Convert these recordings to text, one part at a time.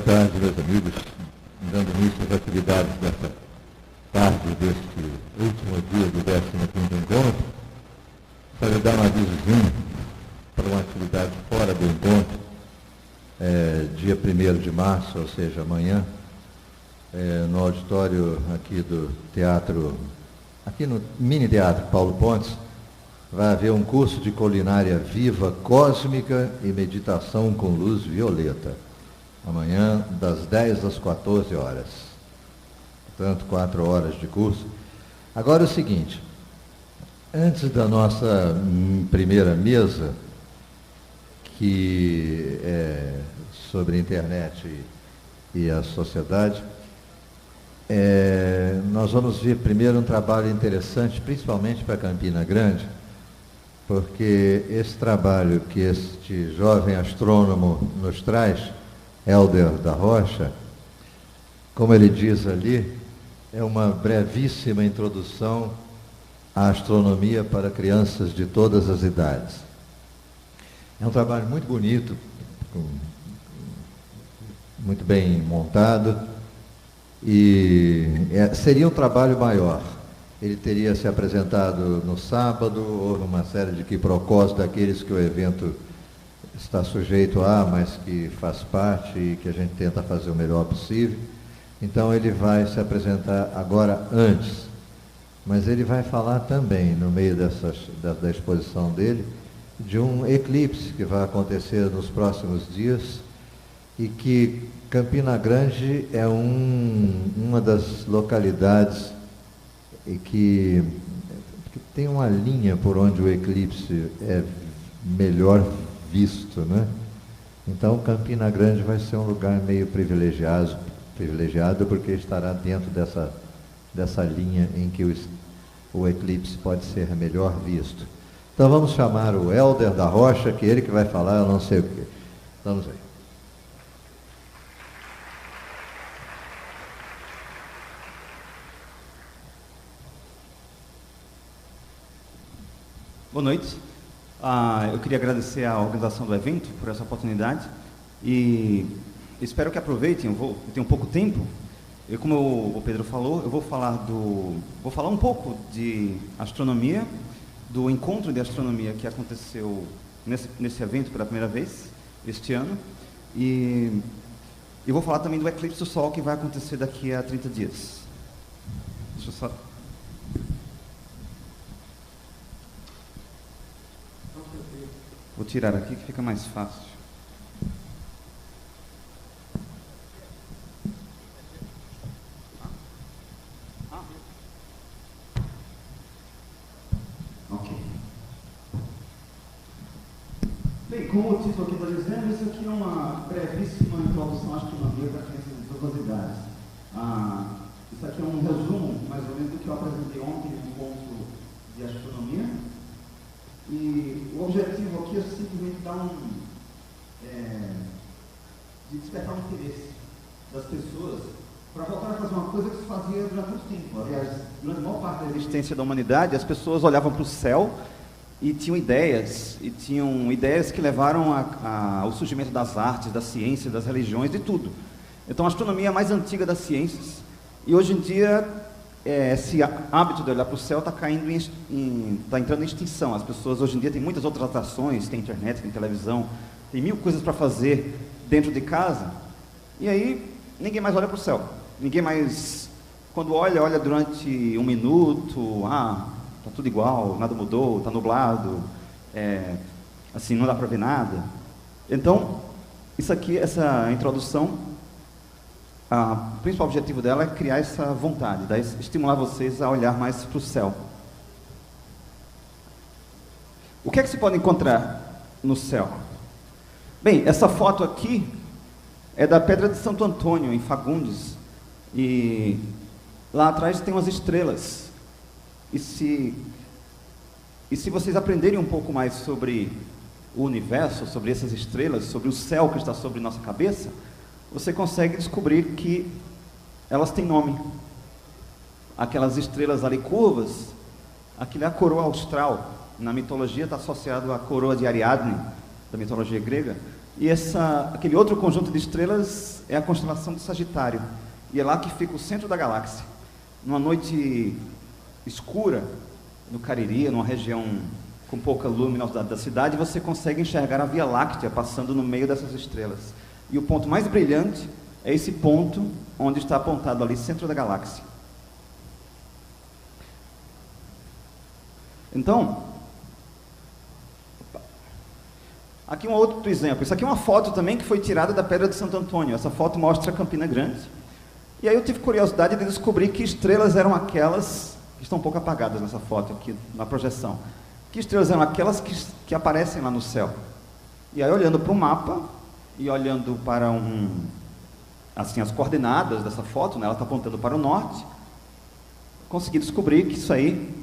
tarde, meus amigos. Dando início às atividades desta tarde, deste último dia do 15º encontro, para dar um avisozinho para uma atividade fora do encontro, dia 1º de março, ou seja, amanhã, no auditório aqui do teatro, aqui no Mini Teatro Paulo Pontes, vai haver um curso de culinária viva, cósmica e meditação com luz violeta. Amanhã, das 10 às 14 horas. Portanto, 4 horas de curso. Agora é o seguinte, antes da nossa primeira mesa, que é sobre a internet e a sociedade, nós vamos ver primeiro um trabalho interessante, principalmente para Campina Grande, porque esse trabalho que este jovem astrônomo nos traz, Hélder da Rocha, como ele diz ali, é uma brevíssima introdução à astronomia para crianças de todas as idades. É um trabalho muito bonito, muito bem montado, e seria um trabalho maior. Ele teria se apresentado no sábado, houve uma série de quiprocós daqueles que o evento está sujeito a, mas que faz parte e que a gente tenta fazer o melhor possível. Então ele vai se apresentar agora antes, mas ele vai falar também, no meio da exposição dele, de um eclipse que vai acontecer nos próximos dias e que Campina Grande é uma das localidades que tem uma linha por onde o eclipse é melhor visto, né? Então Campina Grande vai ser um lugar meio privilegiado porque estará dentro dessa linha em que o eclipse pode ser melhor visto. Então vamos chamar o Hélder da Rocha, que é ele que vai falar, eu não sei o quê. Vamos aí. Boa noite. Eu queria agradecer à organização do evento por essa oportunidade e espero que aproveitem. Eu tenho pouco tempo. Como o Pedro falou, eu vou falar um pouco de astronomia, do encontro de astronomia que aconteceu nesse evento pela primeira vez este ano, e vou falar também do eclipse do Sol que vai acontecer daqui a 30 dias. Deixa eu só... Vou tirar aqui que fica mais fácil. Ok. Bem, como o título aqui está dizendo, isso aqui é uma brevíssima introdução à astronomia para crianças de todas as idades. Isso aqui é um resumo, mais ou menos, do que eu apresentei ontem no encontro de astronomia. E o objetivo aqui é simplesmente de despertar um interesse das pessoas para voltar a fazer uma coisa que se fazia durante muito tempo. Aliás, durante a maior parte da existência da humanidade, as pessoas olhavam para o céu e tinham ideias que levaram ao surgimento das artes, da ciência, das religiões, de tudo. Então a astronomia é a mais antiga das ciências e hoje em dia esse hábito de olhar para o céu está entrando em extinção. As pessoas hoje em dia têm muitas outras atrações, tem internet, tem televisão, tem 1000 coisas para fazer dentro de casa, e aí ninguém mais olha para o céu. Ninguém mais, quando olha durante um minuto, está tudo igual, nada mudou, está nublado, assim, não dá para ver nada. Então, isso aqui, essa introdução, o principal objetivo dela é criar essa vontade, estimular vocês a olhar mais para o céu. O que é que se pode encontrar no céu? Bem, essa foto aqui é da Pedra de Santo Antônio, em Fagundes, e lá atrás tem umas estrelas. E se vocês aprenderem um pouco mais sobre o universo, sobre essas estrelas, sobre o céu que está sobre nossa cabeça, você consegue descobrir que elas têm nome. Aquelas estrelas ali curvas, aquilo é a coroa austral. Na mitologia está associado à coroa de Ariadne, da mitologia grega. E aquele outro conjunto de estrelas é a constelação de Sagitário. E é lá que fica o centro da galáxia. Numa noite escura, no Cariri, numa região com pouca luminosidade da cidade, você consegue enxergar a Via Láctea passando no meio dessas estrelas. E o ponto mais brilhante é esse ponto onde está apontado ali, centro da galáxia. Então, aqui um outro exemplo. Isso aqui é uma foto também que foi tirada da Pedra de Santo Antônio. Essa foto mostra Campina Grande. E aí eu tive curiosidade de descobrir que estrelas eram aquelas que estão um pouco apagadas nessa foto aqui, na projeção. Que estrelas eram aquelas que aparecem lá no céu. E aí, olhando para o mapa e olhando para assim, as coordenadas dessa foto, né, ela está apontando para o norte, consegui descobrir que isso aí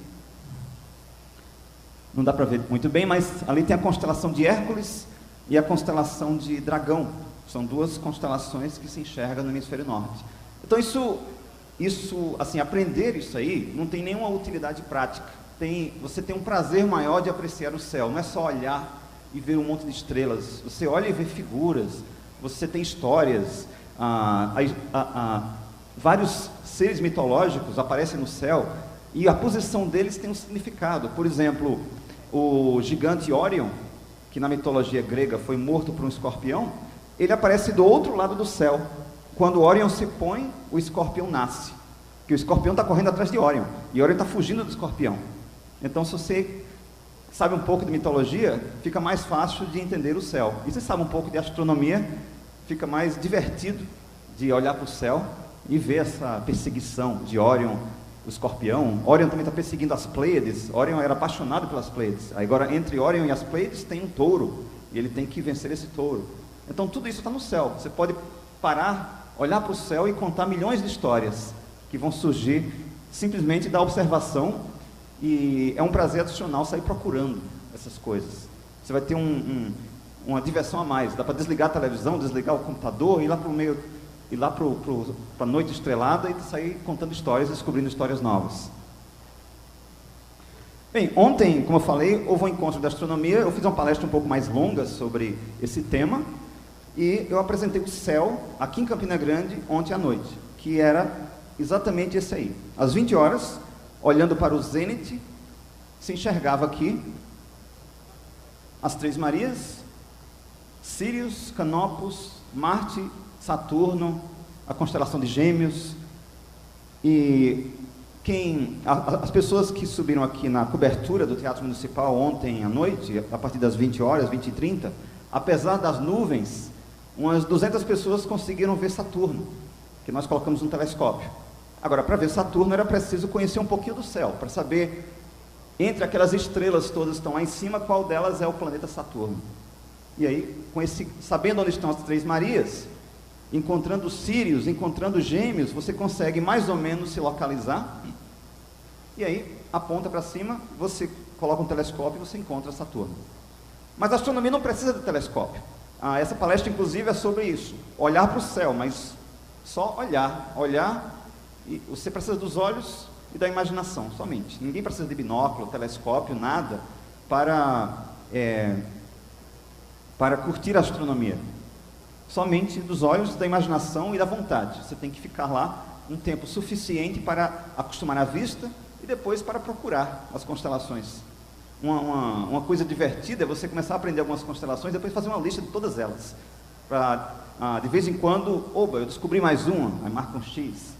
não dá para ver muito bem, mas ali tem a constelação de Hércules e a constelação de Dragão. São duas constelações que se enxergam no hemisfério norte. Então assim, aprender isso aí não tem nenhuma utilidade prática. Você tem um prazer maior de apreciar o céu. Não é só olhar e ver um monte de estrelas. Você olha e vê figuras. Você tem histórias. Vários seres mitológicos aparecem no céu e a posição deles tem um significado. Por exemplo, o gigante Órion, que na mitologia grega foi morto por um escorpião, ele aparece do outro lado do céu. Quando Órion se põe, o escorpião nasce. Porque o escorpião está correndo atrás de Órion, e Órion está fugindo do escorpião. Então, se você sabe um pouco de mitologia, fica mais fácil de entender o céu. E se sabe um pouco de astronomia, fica mais divertido de olhar para o céu e ver essa perseguição de Órion, o escorpião. Órion também está perseguindo as Pleiades. Órion era apaixonado pelas Pleiades. Agora, entre Órion e as Pleiades tem um touro, e ele tem que vencer esse touro. Então, tudo isso está no céu. Você pode parar, olhar para o céu e contar milhões de histórias que vão surgir simplesmente da observação, e é um prazer adicional sair procurando essas coisas. Você vai ter uma diversão a mais. Dá para desligar a televisão, desligar o computador, ir lá para o meio, ir lá para a noite estrelada e sair contando histórias, descobrindo histórias novas. Bem, ontem, como eu falei, houve um encontro de astronomia. Eu fiz uma palestra um pouco mais longa sobre esse tema, e eu apresentei o céu aqui em Campina Grande ontem à noite, que era exatamente esse aí. Às 20 horas, olhando para o zênite, se enxergava aqui as Três Marias, Sírius, Canopus, Marte, Saturno, a constelação de Gêmeos. E as pessoas que subiram aqui na cobertura do Teatro Municipal ontem à noite, a partir das 20 horas, 20h30, apesar das nuvens, umas 200 pessoas conseguiram ver Saturno, que nós colocamos no telescópio. Agora, para ver Saturno era preciso conhecer um pouquinho do céu, para saber, entre aquelas estrelas todas que estão lá em cima, qual delas é o planeta Saturno. E aí, sabendo onde estão as Três Marias, encontrando Sírios, encontrando Gêmeos, você consegue mais ou menos se localizar, e aí aponta para cima, você coloca um telescópio e você encontra Saturno. Mas a astronomia não precisa de telescópio. Essa palestra, inclusive, é sobre isso. Olhar para o céu, mas só olhar, e você precisa dos olhos e da imaginação, somente. Ninguém precisa de binóculo, telescópio, nada, para curtir a astronomia. Somente dos olhos, da imaginação e da vontade. Você tem que ficar lá um tempo suficiente para acostumar a vista e depois para procurar as constelações. Uma coisa divertida é você começar a aprender algumas constelações e depois fazer uma lista de todas elas. De vez em quando, eu descobri mais uma, aí marca um X.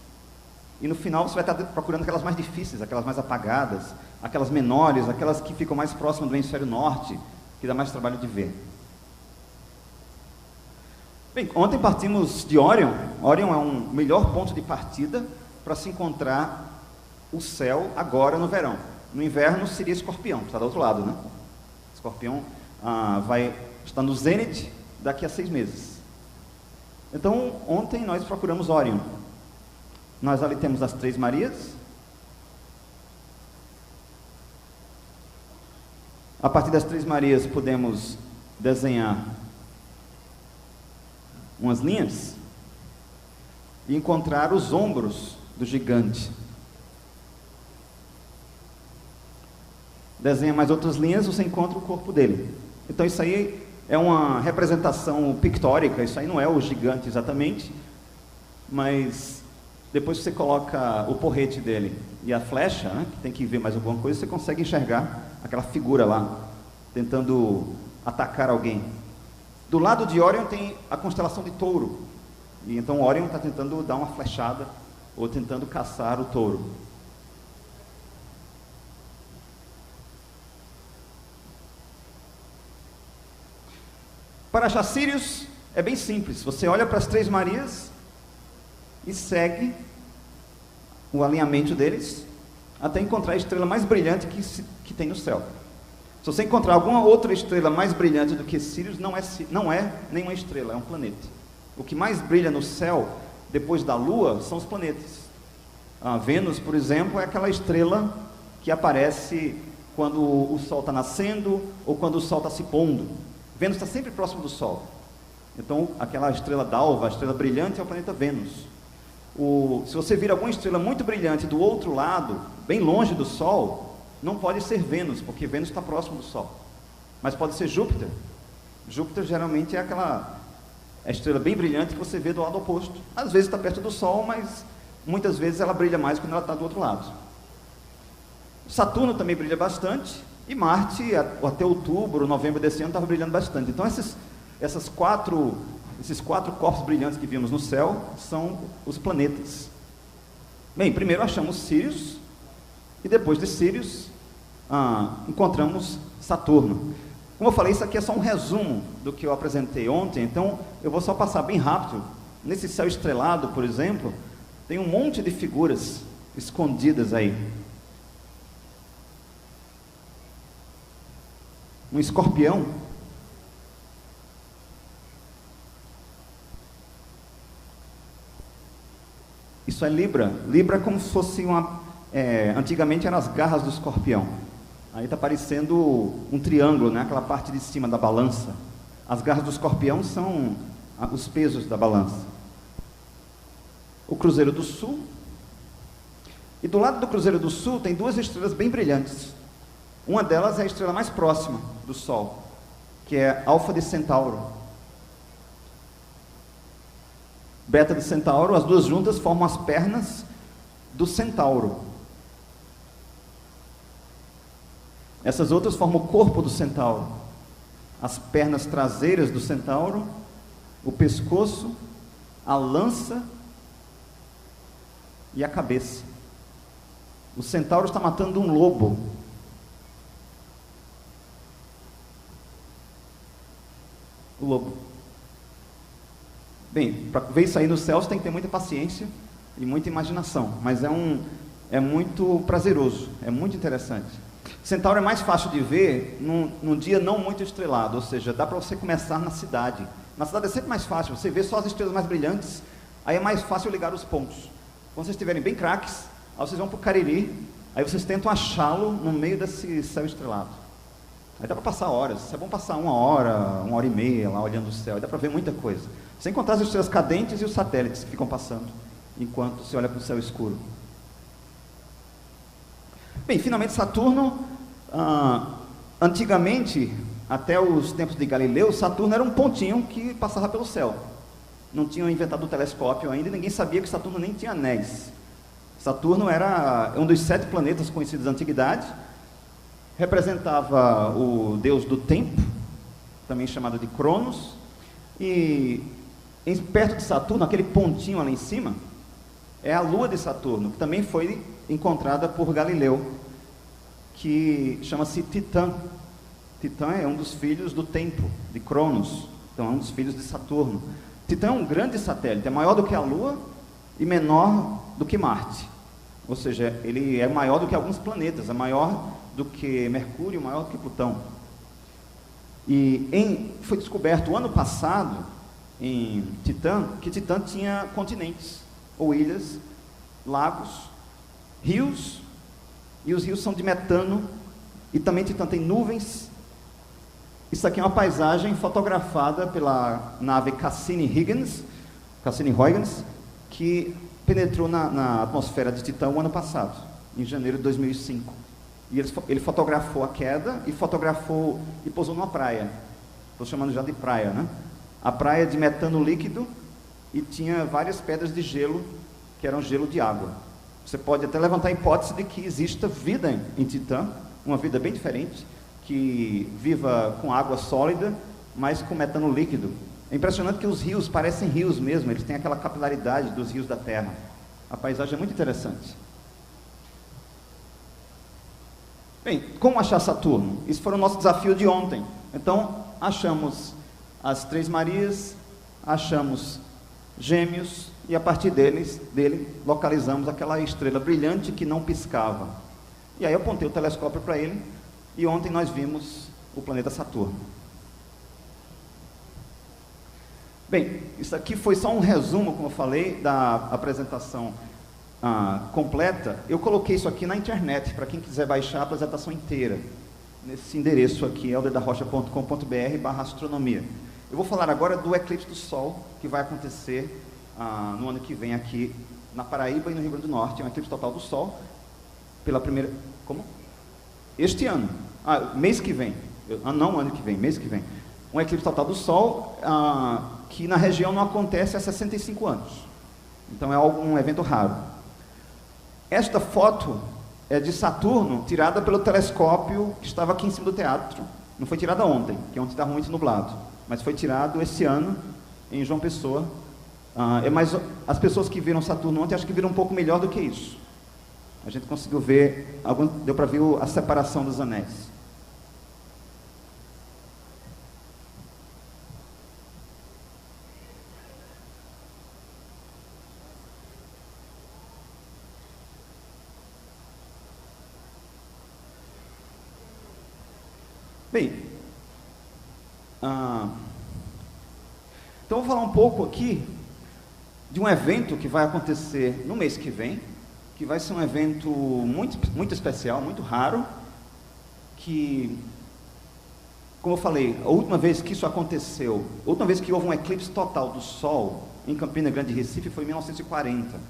E no final você vai estar procurando aquelas mais difíceis, aquelas mais apagadas, aquelas menores, aquelas que ficam mais próximas do hemisfério norte, que dá mais trabalho de ver. Bem, ontem partimos de Órion. Órion é um melhor ponto de partida para se encontrar o céu agora no verão. No inverno seria Escorpião, que está do outro lado, né? Escorpião vai estar no zênite daqui a 6 meses. Então, ontem nós procuramos Órion. Nós ali temos as Três Marias. A partir das Três Marias podemos desenhar umas linhas e encontrar os ombros do gigante. Desenha mais outras linhas, você encontra o corpo dele. Então isso aí é uma representação pictórica, isso aí não é o gigante exatamente, mas depois que você coloca o porrete dele e a flecha, né, que tem que ver mais alguma coisa, você consegue enxergar aquela figura lá, tentando atacar alguém. Do lado de Órion tem a constelação de Touro, e então Órion está tentando dar uma flechada, ou tentando caçar o touro. Para achar Sírios é bem simples, você olha para as Três Marias e segue o alinhamento deles até encontrar a estrela mais brilhante que tem no céu. Se você encontrar alguma outra estrela mais brilhante do que Sírios, não é nenhuma estrela, é um planeta. O que mais brilha no céu, depois da Lua, são os planetas. A Vênus, por exemplo, é aquela estrela que aparece quando o Sol está nascendo ou quando o Sol está se pondo. Vênus está sempre próximo do Sol. Então, aquela estrela d'alva, a estrela brilhante, é o planeta Vênus. Se você vir alguma estrela muito brilhante do outro lado, bem longe do Sol, não pode ser Vênus, porque Vênus está próximo do Sol. Mas pode ser Júpiter. Júpiter geralmente é aquela estrela bem brilhante que você vê do lado oposto. Às vezes está perto do Sol, mas muitas vezes ela brilha mais quando ela está do outro lado. Saturno também brilha bastante, e Marte, até outubro, novembro desse ano, estava brilhando bastante. Então esses quatro corpos brilhantes que vimos no céu são os planetas. Bem, primeiro achamos Sírios, e depois de Sírios, encontramos Saturno. Como eu falei, isso aqui é só um resumo do que eu apresentei ontem, então eu vou só passar bem rápido. Nesse céu estrelado, por exemplo, tem um monte de figuras escondidas aí. Um escorpião. Isso é Libra. Libra é como se fosse antigamente eram as garras do escorpião. Aí está parecendo um triângulo, né? Aquela parte de cima da balança. As garras do escorpião são os pesos da balança. O Cruzeiro do Sul. E do lado do Cruzeiro do Sul tem duas estrelas bem brilhantes. Uma delas é a estrela mais próxima do Sol, que é Alfa de Centauro. Beta de Centauro, as duas juntas formam as pernas do Centauro. Essas outras formam o corpo do Centauro. As pernas traseiras do Centauro, o pescoço, a lança e a cabeça. O Centauro está matando um lobo. O lobo. Bem, para ver isso aí no céu, você tem que ter muita paciência e muita imaginação, mas é muito prazeroso, é muito interessante. Centauro é mais fácil de ver num dia não muito estrelado, ou seja, dá para você começar na cidade. Na cidade é sempre mais fácil, você vê só as estrelas mais brilhantes, aí é mais fácil ligar os pontos. Quando vocês estiverem bem craques, aí vocês vão para o Cariri, aí vocês tentam achá-lo no meio desse céu estrelado. Aí dá para passar horas, isso é bom passar uma hora e meia lá olhando o céu, aí dá para ver muita coisa. Sem contar as estrelas cadentes e os satélites que ficam passando, enquanto você olha para o céu escuro. Bem, finalmente Saturno, antigamente, até os tempos de Galileu, Saturno era um pontinho que passava pelo céu. Não tinham inventado o telescópio ainda e ninguém sabia que Saturno nem tinha anéis. Saturno era um dos 7 planetas conhecidos da antiguidade, representava o deus do tempo, também chamado de Cronos, e perto de Saturno, aquele pontinho ali em cima, é a lua de Saturno, que também foi encontrada por Galileu, que chama-se Titã. Titã é um dos filhos do tempo, de Cronos, então é um dos filhos de Saturno. Titã é um grande satélite, é maior do que a Lua e menor do que Marte, ou seja, ele é maior do que alguns planetas, é maior do que Mercúrio, maior do que Plutão. E foi descoberto o ano passado em Titã, que Titã tinha continentes, ou ilhas, lagos, rios, e os rios são de metano, e também Titã tem nuvens. Isso aqui é uma paisagem fotografada pela nave Cassini-Huygens, que penetrou na atmosfera de Titã o ano passado, em janeiro de 2005. E ele fotografou a queda e pousou numa praia. estou chamando já de praia, né? A praia de metano líquido, e tinha várias pedras de gelo, que eram gelo de água. Você pode até levantar a hipótese de que exista vida em Titã, uma vida bem diferente, que viva com água sólida, mas com metano líquido. É impressionante que os rios parecem rios mesmo, eles têm aquela capilaridade dos rios da Terra. A paisagem é muito interessante. Bem, como achar Saturno? Isso foi o nosso desafio de ontem. Então, achamos as Três Marias, achamos Gêmeos, e a partir dele localizamos aquela estrela brilhante que não piscava. E aí eu apontei o telescópio para ele, e ontem nós vimos o planeta Saturno. Bem, isso aqui foi só um resumo, como eu falei, da apresentação completa. Eu coloquei isso aqui na internet, para quem quiser baixar a apresentação inteira, nesse endereço aqui, elderdarrocha.com.br/astronomia. Eu vou falar agora do eclipse do Sol, que vai acontecer no ano que vem aqui na Paraíba e no Rio Grande do Norte. É um eclipse total do Sol, pela primeira... Como? Este ano. Mês que vem. Não ano que vem, mês que vem. Um eclipse total do Sol, que na região não acontece há 65 anos. Então é um evento raro. Esta foto é de Saturno, tirada pelo telescópio que estava aqui em cima do teatro. Não foi tirada ontem, que ontem estava muito nublado, mas foi tirado esse ano em João Pessoa. Mas as pessoas que viram Saturno ontem, acho que viram um pouco melhor do que isso. A gente conseguiu ver, deu para ver a separação dos anéis. Bem, então vou falar um pouco aqui de um evento que vai acontecer no mês que vem, que vai ser um evento muito especial, muito raro, que, como eu falei, a última vez que isso aconteceu, a última vez que houve um eclipse total do Sol em Campina Grande, Recife, foi em 1940,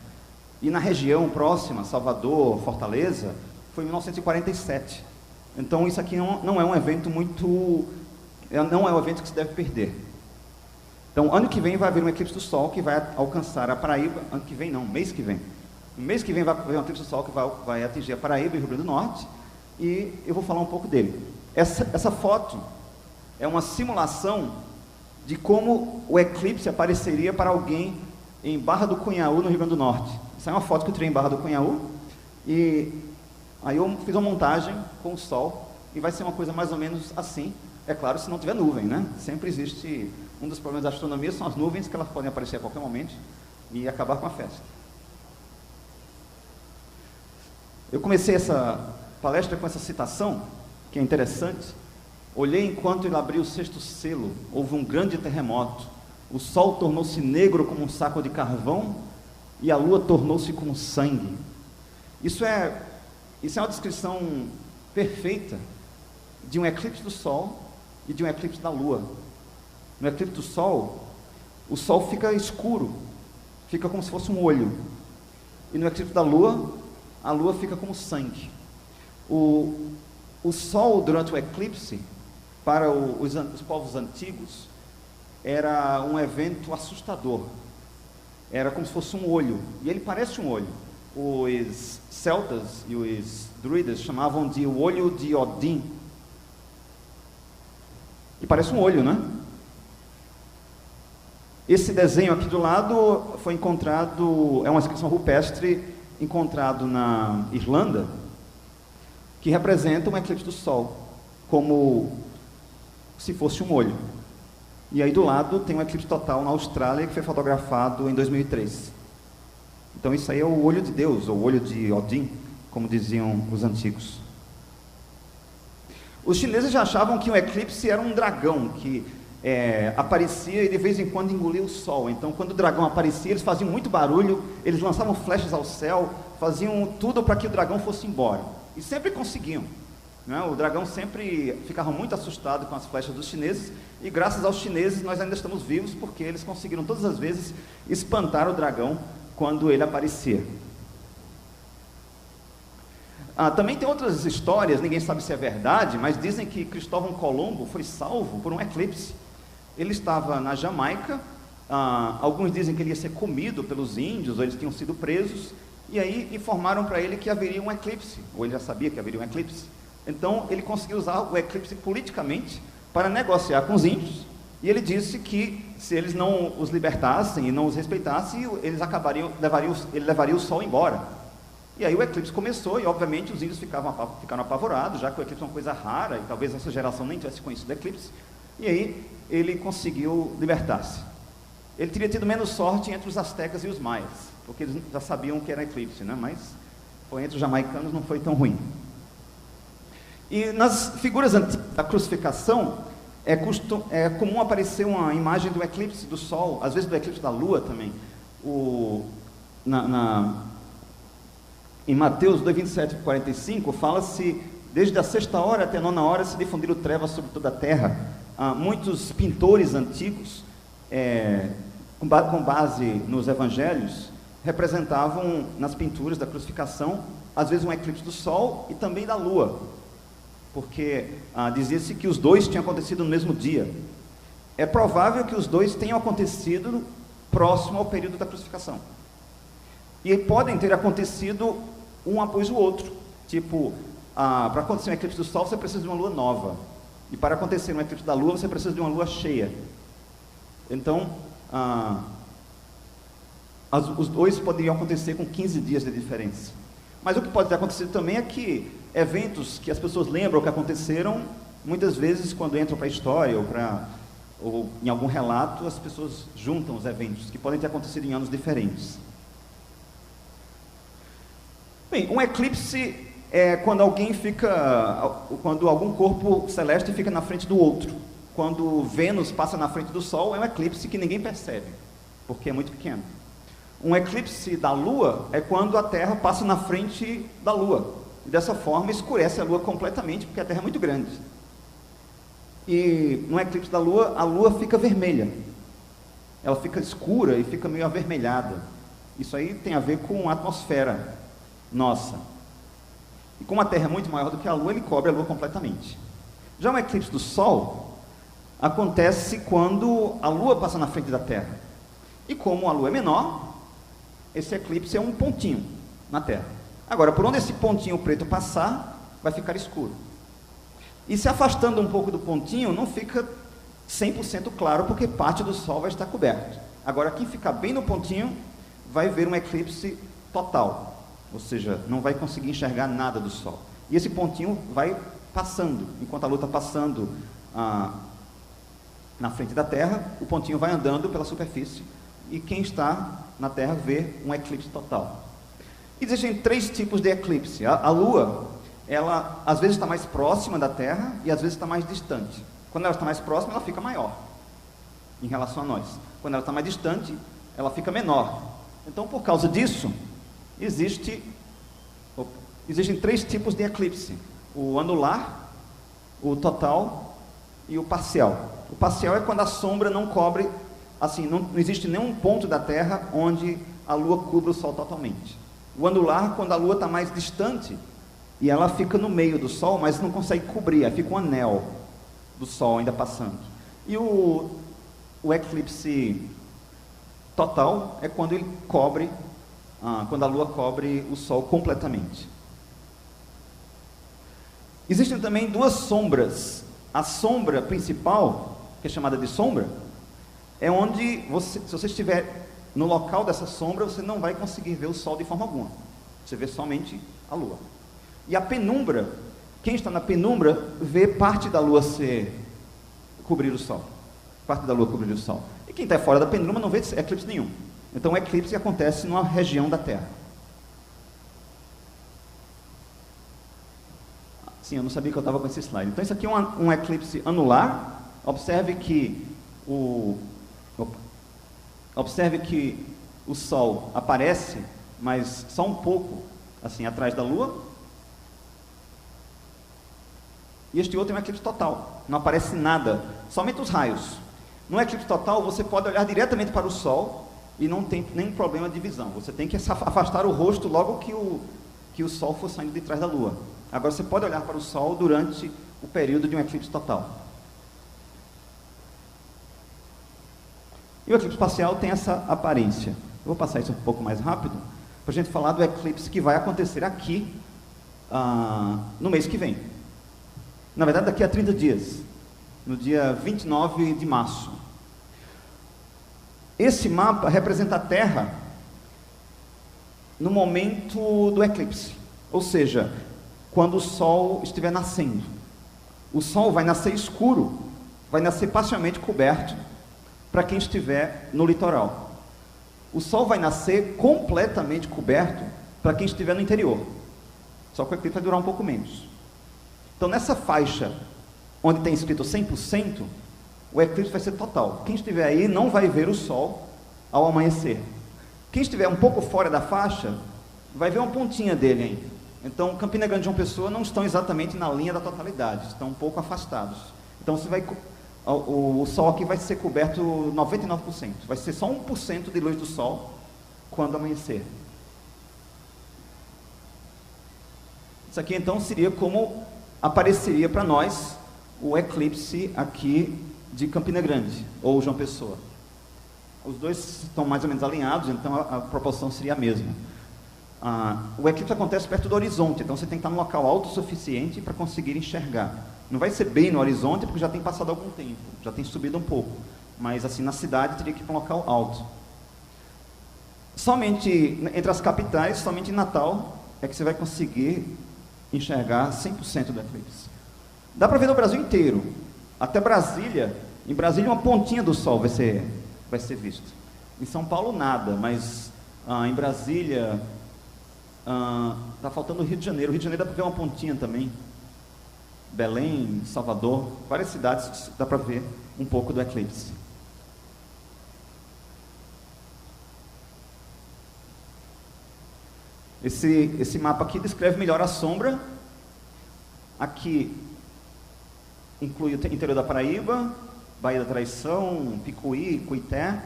e na região próxima, Salvador, Fortaleza, foi em 1947. Então isso aqui não é um evento não é um evento que se deve perder. Então ano que vem vai haver um eclipse do Sol que vai alcançar a Paraíba, ano que vem não, mês que vem. No mês que vem vai haver um eclipse do Sol que vai atingir a Paraíba e o Rio Grande do Norte, e eu vou falar um pouco dele. Essa foto é uma simulação de como o eclipse apareceria para alguém em Barra do Cunhaú, no Rio Grande do Norte. Essa é uma foto que eu tirei em Barra do Cunhaú, e aí eu fiz uma montagem com o Sol, e vai ser uma coisa mais ou menos assim. É claro, se não tiver nuvem, né? Sempre existe, um dos problemas da astronomia são as nuvens, que elas podem aparecer a qualquer momento e acabar com a festa. Eu comecei essa palestra com essa citação, que é interessante. Olhei enquanto ele abriu o sexto selo, houve um grande terremoto. O Sol tornou-se negro como um saco de carvão, e a Lua tornou-se como sangue. Isso é uma descrição perfeita de um eclipse do Sol e de um eclipse da Lua. No eclipse do Sol, o Sol fica escuro, fica como se fosse um olho. E no eclipse da Lua, a Lua fica como sangue. O Sol, durante o eclipse, para os povos antigos, era um evento assustador. Era como se fosse um olho, e ele parece um olho. Os celtas e os druidas chamavam de o olho de Odin, que parece um olho, né? Esse desenho aqui do lado foi encontrado, é uma inscrição rupestre encontrado na Irlanda, que representa um eclipse do Sol, como se fosse um olho. E aí do lado tem um eclipse total na Austrália, que foi fotografado em 2003. Então isso aí é o olho de Deus, ou o olho de Odin, como diziam os antigos. Os chineses já achavam que o eclipse era um dragão, que aparecia e de vez em quando engolia o Sol. Então quando o dragão aparecia, eles faziam muito barulho, eles lançavam flechas ao céu, faziam tudo para que o dragão fosse embora. E sempre conseguiam. Né? O dragão sempre ficava muito assustado com as flechas dos chineses, e graças aos chineses nós ainda estamos vivos, porque eles conseguiram todas as vezes espantar o dragão quando ele aparecia. Também tem outras histórias, ninguém sabe se é verdade, mas dizem que Cristóvão Colombo foi salvo por um eclipse. Ele estava na Jamaica, alguns dizem que ele ia ser comido pelos índios, ou eles tinham sido presos, e aí informaram para ele que haveria um eclipse, ou ele já sabia que haveria um eclipse. Então ele conseguiu usar o eclipse politicamente para negociar com os índios, e ele disse que se eles não os libertassem e não os respeitassem, ele levaria o sol embora. E aí o eclipse começou e obviamente os índios ficaram apavorados, já que o eclipse é uma coisa rara e talvez essa geração nem tivesse conhecido o eclipse. E aí ele conseguiu libertar-se. Ele teria tido menos sorte entre os astecas e os maias, porque eles já sabiam que era eclipse, né? Mas entre os jamaicanos não foi tão ruim. E nas figuras antigas da crucificação, é comum aparecer uma imagem do eclipse do sol, às vezes do eclipse da lua também. Em Mateus 2, 27 e 45, fala-se, desde a 6ª hora até a 9ª hora se difundiram trevas sobre toda a terra. Muitos pintores antigos, com base nos evangelhos, representavam nas pinturas da crucificação, às vezes um eclipse do sol e também da lua, porque dizia-se que os dois tinham acontecido no mesmo dia. É provável que os dois tenham acontecido próximo ao período da crucificação. E podem ter acontecido um após o outro. Tipo, para acontecer um eclipse do sol, você precisa de uma lua nova. E para acontecer um eclipse da lua, você precisa de uma lua cheia. Então, os dois poderiam acontecer com 15 dias de diferença. Mas o que pode ter acontecido também é que eventos que as pessoas lembram que aconteceram, muitas vezes quando entram para a história ou em algum relato, as pessoas juntam os eventos que podem ter acontecido em anos diferentes. Bem, um eclipse é quando quando algum corpo celeste fica na frente do outro. Quando Vênus passa na frente do Sol, é um eclipse que ninguém percebe, porque é muito pequeno. Um eclipse da Lua é quando a Terra passa na frente da Lua. E dessa forma escurece a Lua completamente, porque a Terra é muito grande. E no eclipse da Lua, a Lua fica vermelha. Ela fica escura e fica meio avermelhada. Isso aí tem a ver com a atmosfera nossa. E como a Terra é muito maior do que a Lua, ele cobre a Lua completamente. Já um eclipse do Sol acontece quando a Lua passa na frente da Terra. E como a Lua é menor, esse eclipse é um pontinho na Terra. Agora, por onde esse pontinho preto passar, vai ficar escuro. E se afastando um pouco do pontinho, não fica 100% claro, porque parte do Sol vai estar coberto. Agora, quem ficar bem no pontinho, vai ver um eclipse total. Ou seja, não vai conseguir enxergar nada do Sol. E esse pontinho vai passando, enquanto a Lua está passando na frente da Terra, o pontinho vai andando pela superfície, e quem está na Terra vê um eclipse total. Existem 3 tipos de eclipse. A Lua, ela às vezes está mais próxima da Terra e às vezes está mais distante. Quando ela está mais próxima, ela fica maior em relação a nós. Quando ela está mais distante, ela fica menor. Então, por causa disso, existem 3 tipos de eclipse: o anular, o total e o parcial. O parcial é quando a sombra não cobre, assim, não existe nenhum ponto da Terra onde a Lua cubra o Sol totalmente. O anular, quando a Lua está mais distante e ela fica no meio do Sol, mas não consegue cobrir, aí fica um anel do Sol ainda passando. E o eclipse total é quando ele cobre, quando a Lua cobre o Sol completamente. Existem também 2 sombras. A sombra principal, que é chamada de sombra, é onde se você estiver no local dessa sombra, você não vai conseguir ver o Sol de forma alguma. Você vê somente a Lua. E a penumbra, quem está na penumbra, vê parte da Lua cobrir o Sol. Parte da Lua cobrir o Sol. E quem está fora da penumbra não vê eclipse nenhum. Então o eclipse acontece numa região da Terra. Sim, eu não sabia que eu estava com esse slide. Então isso aqui é um eclipse anular. Observe que o Sol aparece, mas só um pouco assim atrás da Lua. E este outro é um eclipse total, não aparece nada, somente os raios. No eclipse total, você pode olhar diretamente para o Sol e não tem nenhum problema de visão. Você tem que afastar o rosto logo que o Sol for saindo de trás da Lua. Agora, você pode olhar para o Sol durante o período de um eclipse total. E o eclipse parcial tem essa aparência. Eu vou passar isso um pouco mais rápido, para a gente falar do eclipse que vai acontecer aqui, no mês que vem. Na verdade, daqui a 30 dias, no dia 29 de março. Esse mapa representa a Terra no momento do eclipse, ou seja, quando o Sol estiver nascendo. O Sol vai nascer escuro, vai nascer parcialmente coberto, para quem estiver no litoral. O Sol vai nascer completamente coberto para quem estiver no interior. Só que o eclipse vai durar um pouco menos. Então, nessa faixa, onde tem escrito 100%, o eclipse vai ser total. Quem estiver aí não vai ver o Sol ao amanhecer. Quem estiver um pouco fora da faixa, vai ver uma pontinha dele ainda. Então, Campina Grande e João Pessoa não estão exatamente na linha da totalidade, estão um pouco afastados. Então, o Sol aqui vai ser coberto 99%, vai ser só 1% de luz do Sol quando amanhecer. Isso aqui então seria como apareceria para nós o eclipse aqui de Campina Grande, ou João Pessoa. Os dois estão mais ou menos alinhados, então a proporção seria a mesma. O eclipse acontece perto do horizonte, então você tem que estar num local alto o suficiente para conseguir enxergar. Não vai ser bem no horizonte, porque já tem passado algum tempo, já tem subido um pouco, mas assim, na cidade teria que ir para um local alto. Somente entre as capitais, somente em Natal, é que você vai conseguir enxergar 100% do eclipse. Dá para ver no Brasil inteiro, até Brasília. Em Brasília uma pontinha do Sol vai ser visto. Em São Paulo nada, mas em Brasília, está faltando o Rio de Janeiro. O Rio de Janeiro dá para ver uma pontinha também. Belém, Salvador, várias cidades dá para ver um pouco do eclipse. Esse mapa aqui descreve melhor a sombra. Aqui inclui o interior da Paraíba, Baía da Traição, Picuí, Cuité,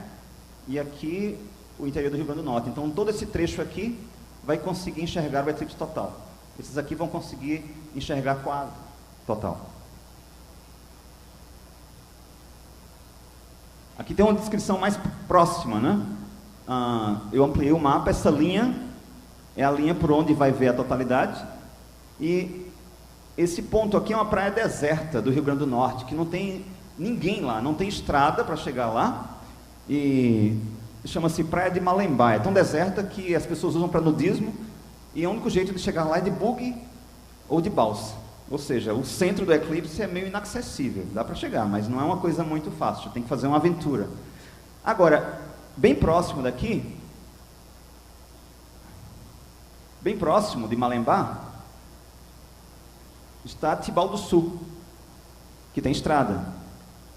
e aqui o interior do Rio Grande do Norte. Então todo esse trecho aqui vai conseguir enxergar o eclipse total. Esses aqui vão conseguir enxergar quase total. Aqui tem uma descrição mais próxima, né? Eu ampliei o mapa. Essa linha é a linha por onde vai ver a totalidade. E esse ponto aqui é uma praia deserta do Rio Grande do Norte, que não tem ninguém lá, não tem estrada para chegar lá. E chama-se Praia de Malembá. É tão deserta que as pessoas usam para nudismo, e o único jeito de chegar lá é de buggy ou de balsa. Ou seja, o centro do eclipse é meio inacessível. Dá para chegar, mas não é uma coisa muito fácil, tem que fazer uma aventura. Agora, bem próximo daqui, bem próximo de Malembá, está Tibau do Sul, que tem estrada.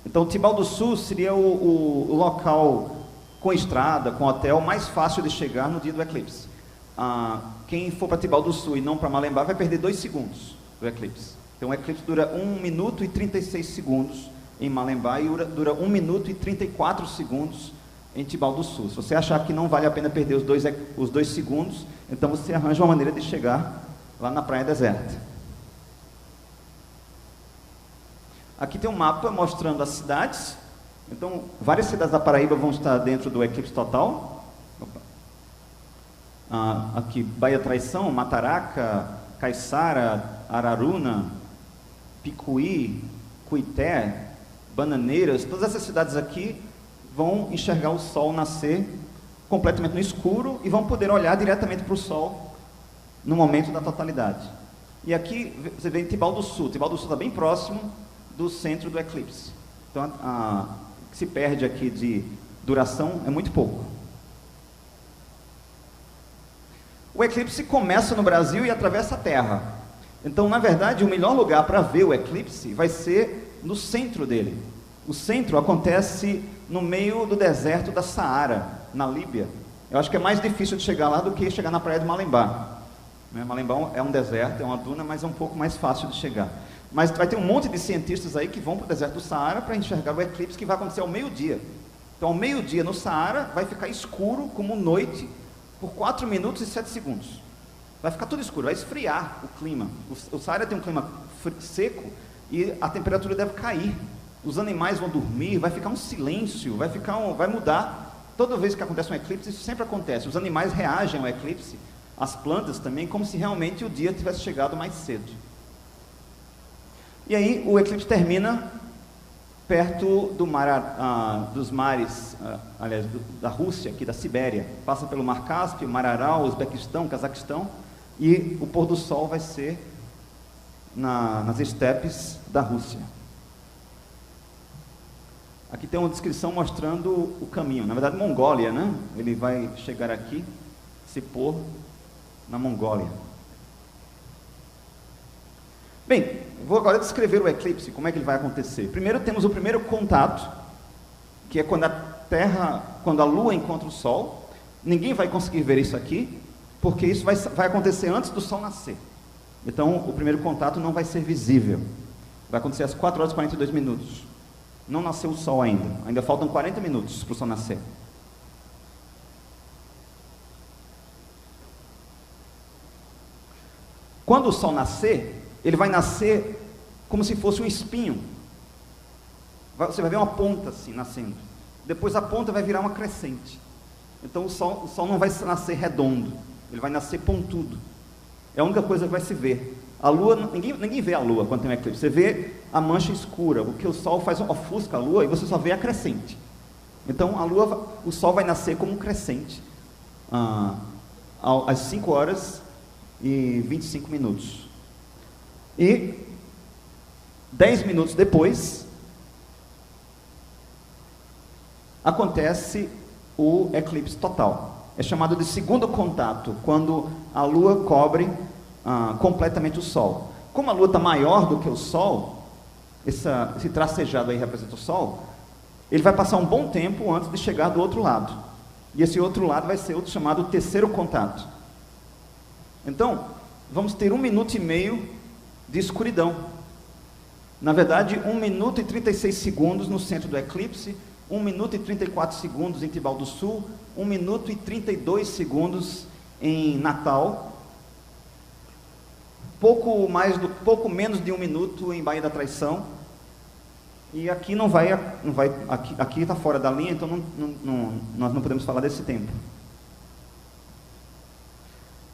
Então, Tibau do Sul seria o local com estrada, com hotel, mais fácil de chegar no dia do eclipse. Quem for para Tibau do Sul e não para Malembá vai perder 2 segundos do eclipse. Então o eclipse dura 1 minuto e 36 segundos em Malembá e dura 1 minuto e 34 segundos em Tibau do Sul. Se você achar que não vale a pena perder os 2 segundos, então você arranja uma maneira de chegar lá na praia deserta. Aqui tem um mapa mostrando as cidades. Então várias cidades da Paraíba vão estar dentro do eclipse total. Aqui Baía Traição, Mataraca, Caiçara, Araruna, Picuí, Cuité, Bananeiras, todas essas cidades aqui vão enxergar o Sol nascer completamente no escuro e vão poder olhar diretamente para o Sol no momento da totalidade. E aqui você vê em Tibau do Sul. Tibau do Sul está bem próximo do centro do eclipse. Então, o que se perde aqui de duração é muito pouco. O eclipse começa no Brasil e atravessa a Terra. Então, na verdade, o melhor lugar para ver o eclipse vai ser no centro dele. O centro acontece no meio do deserto da Saara, na Líbia. Eu acho que é mais difícil de chegar lá do que chegar na praia de Malembá. Malembá é um deserto, é uma duna, mas é um pouco mais fácil de chegar. Mas vai ter um monte de cientistas aí que vão para o deserto do Saara para enxergar o eclipse, que vai acontecer ao meio-dia. Então, ao meio-dia no Saara vai ficar escuro como noite por 4 minutos e 7 segundos. Vai ficar tudo escuro, vai esfriar o clima. O Saara tem um clima seco e a temperatura deve cair os animais vão dormir, vai ficar um silêncio, vai mudar. Toda vez que acontece um eclipse, isso sempre acontece. Os animais reagem ao eclipse, as plantas também, como se realmente o dia tivesse chegado mais cedo. E aí o eclipse termina perto do mar, dos mares, aliás, da Rússia, aqui da Sibéria. Passa pelo Mar Cáspio, Mar Aral, Uzbequistão, Cazaquistão, e o pôr do sol vai ser nas estepes da Rússia. Aqui tem uma descrição mostrando o caminho, na verdade Mongólia, né? Ele vai chegar aqui, se pôr na Mongólia. Bem, vou agora descrever o eclipse, como é que ele vai acontecer. Primeiro temos o primeiro contato, que é quando a Lua encontra o Sol. Ninguém vai conseguir ver isso aqui, porque isso vai acontecer antes do Sol nascer. Então, o primeiro contato não vai ser visível. Vai acontecer às 4 horas e 42 minutos. Não nasceu o Sol ainda. Ainda faltam 40 minutos para o Sol nascer. Quando o Sol nascer, ele vai nascer como se fosse um espinho. Você vai ver uma ponta assim nascendo. Depois a ponta vai virar uma crescente. Então o Sol não vai nascer redondo. Ele vai nascer pontudo. É a única coisa que vai se ver. A Lua, ninguém vê a Lua quando tem um eclipse. Você vê a mancha escura, porque o Sol ofusca a Lua e você só vê a crescente. Então o Sol vai nascer como um crescente às 5 horas e 25 minutos. E 10 minutos depois acontece o eclipse total. É chamado de segundo contato, quando a Lua cobre completamente o Sol. Como a Lua está maior do que o Sol, esse tracejado aí representa o Sol, ele vai passar um bom tempo antes de chegar do outro lado. E esse outro lado vai ser o chamado terceiro contato. Então, vamos ter 1 minuto e meio de escuridão. Na verdade, 1 minuto e 36 segundos no centro do eclipse, 1 minuto e 34 segundos em Tibau do Sul, 1 minuto e 32 segundos em Natal, pouco menos de 1 minuto em Baía da Traição, e aqui aqui está fora da linha, então nós não podemos falar desse tempo.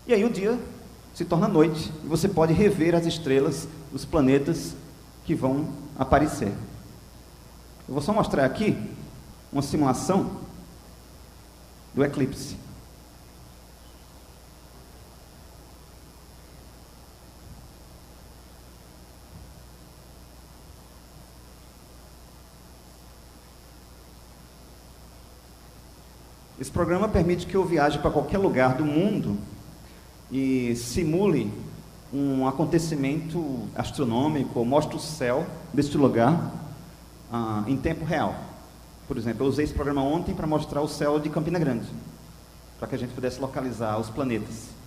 E aí o dia se torna noite, e você pode rever as estrelas, os planetas que vão aparecer. Eu vou só mostrar aqui uma simulação do eclipse. Esse programa permite que eu viaje para qualquer lugar do mundo e simule um acontecimento astronômico, ou mostre o céu deste lugar em tempo real. Por exemplo, eu usei esse programa ontem para mostrar o céu de Campina Grande, para que a gente pudesse localizar os planetas.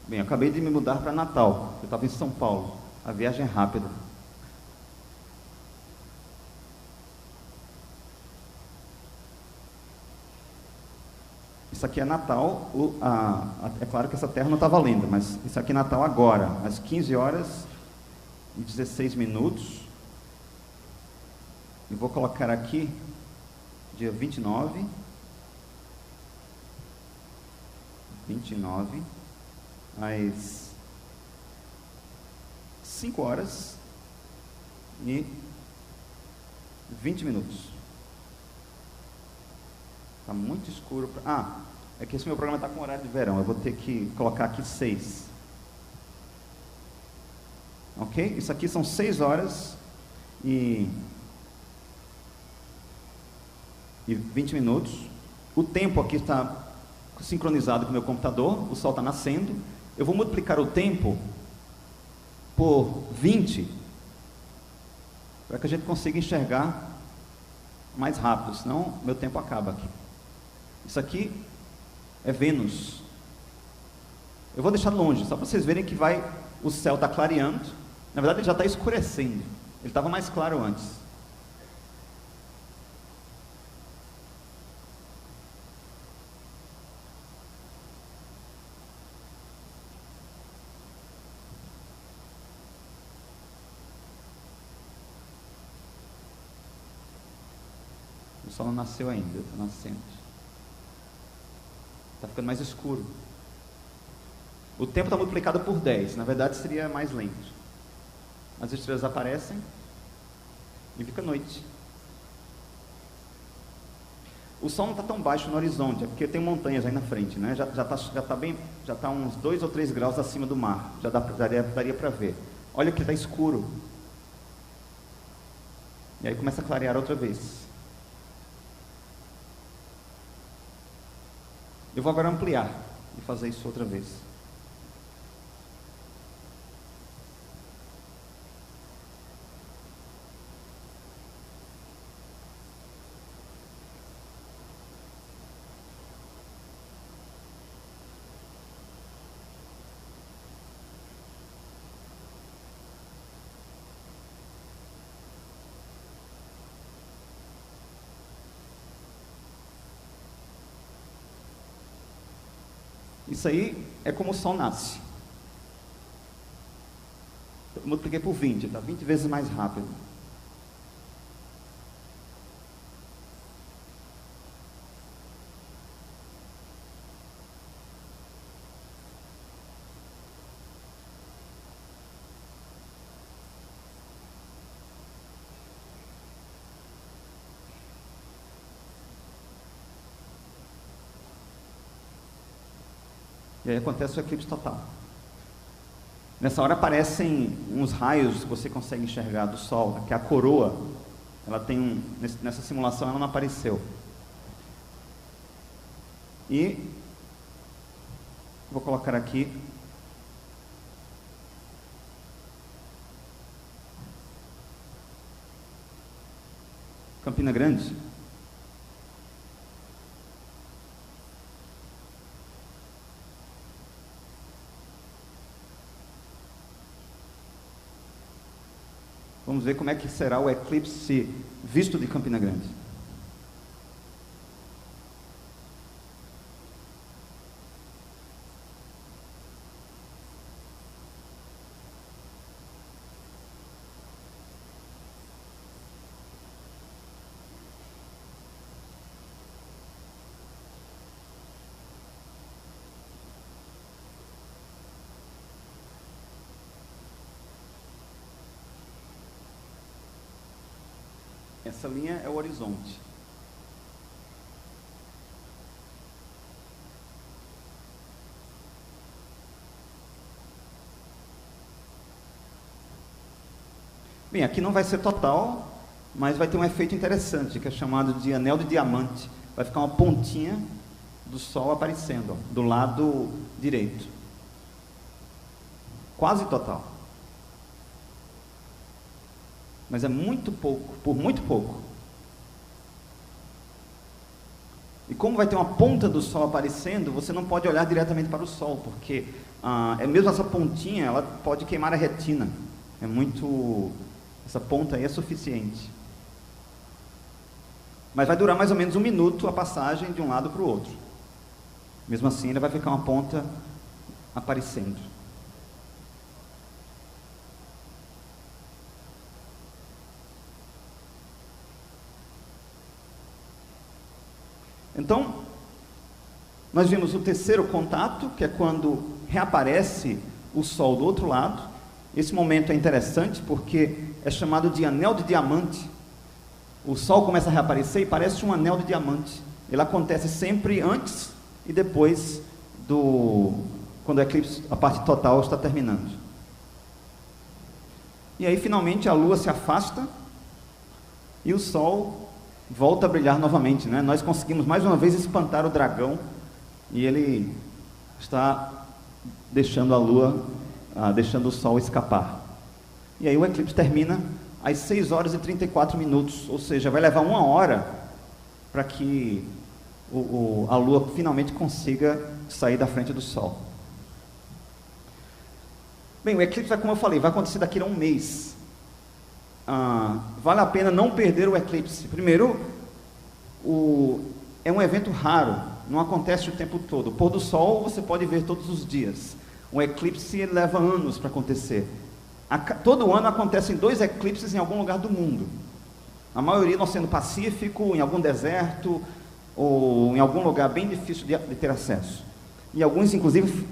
Bem, eu acabei de me mudar para Natal. Eu estava em São Paulo. A viagem é rápida. Isso aqui é Natal. É claro que essa terra não está valendo, mas isso aqui é Natal agora, às 15 horas e 16 minutos. Eu vou colocar aqui dia 29, às 5 horas e 20 minutos. Está muito escuro. É que esse meu programa está com horário de verão. Eu vou ter que colocar aqui 6. Ok? Isso aqui são 6 horas e 20 minutos. O tempo aqui está sincronizado com o meu computador. O sol está nascendo. Eu vou multiplicar o tempo por 20 para que a gente consiga enxergar mais rápido, senão meu tempo acaba aqui. Isso aqui é Vênus. Eu vou deixar longe, só para vocês verem que o céu está clareando. Na verdade, ele já está escurecendo. Ele estava mais claro antes. O sol não nasceu ainda, está nascendo. Está ficando mais escuro. O tempo está multiplicado por 10, na verdade seria mais lento. As estrelas aparecem e fica noite. O sol não está tão baixo no horizonte, é porque tem montanhas aí na frente, né? Já está uns 2 ou 3 graus acima do mar, daria para ver. Olha que está escuro. E aí começa a clarear outra vez. Eu vou agora ampliar e fazer isso outra vez. Isso aí é como o sol nasce. Eu multipliquei por 20, está 20 vezes mais rápido. E aí acontece o eclipse total. Nessa hora aparecem uns raios que você consegue enxergar do Sol, que é a coroa. Ela tem nessa simulação ela não apareceu. E vou colocar aqui Campina Grande. Vamos ver como é que será o eclipse visto de Campina Grande. Essa linha é o horizonte. Bem, aqui não vai ser total, mas vai ter um efeito interessante, que é chamado de anel de diamante. Vai ficar uma pontinha do Sol aparecendo, ó, do lado direito. Quase total. Mas é muito pouco, por muito pouco. E como vai ter uma ponta do Sol aparecendo, você não pode olhar diretamente para o Sol, porque mesmo essa pontinha, ela pode queimar a retina. Essa ponta aí é suficiente. Mas vai durar mais ou menos 1 minuto a passagem de um lado para o outro. Mesmo assim, ainda vai ficar uma ponta aparecendo. Então, nós vimos o terceiro contato, que é quando reaparece o Sol do outro lado. Esse momento é interessante porque é chamado de anel de diamante. O Sol começa a reaparecer e parece um anel de diamante. Ele acontece sempre antes e depois quando o eclipse, a parte total está terminando. E aí finalmente a Lua se afasta e o Sol volta a brilhar novamente, né? Nós conseguimos mais uma vez espantar o dragão e ele está deixando a Lua, deixando o Sol escapar. E aí o eclipse termina às 6 horas e 34 minutos, ou seja, vai levar 1 hora para que a Lua finalmente consiga sair da frente do Sol. Bem, o eclipse, como eu falei, vai acontecer daqui a um mês. Vale a pena não perder o eclipse. Primeiro, é um evento raro, não acontece o tempo todo. O pôr do Sol você pode ver todos os dias. O eclipse leva anos para acontecer. Todo ano acontecem 2 eclipses em algum lugar do mundo. A maioria no Oceano Pacífico, em algum deserto, ou em algum lugar bem difícil de ter acesso. E alguns, inclusive,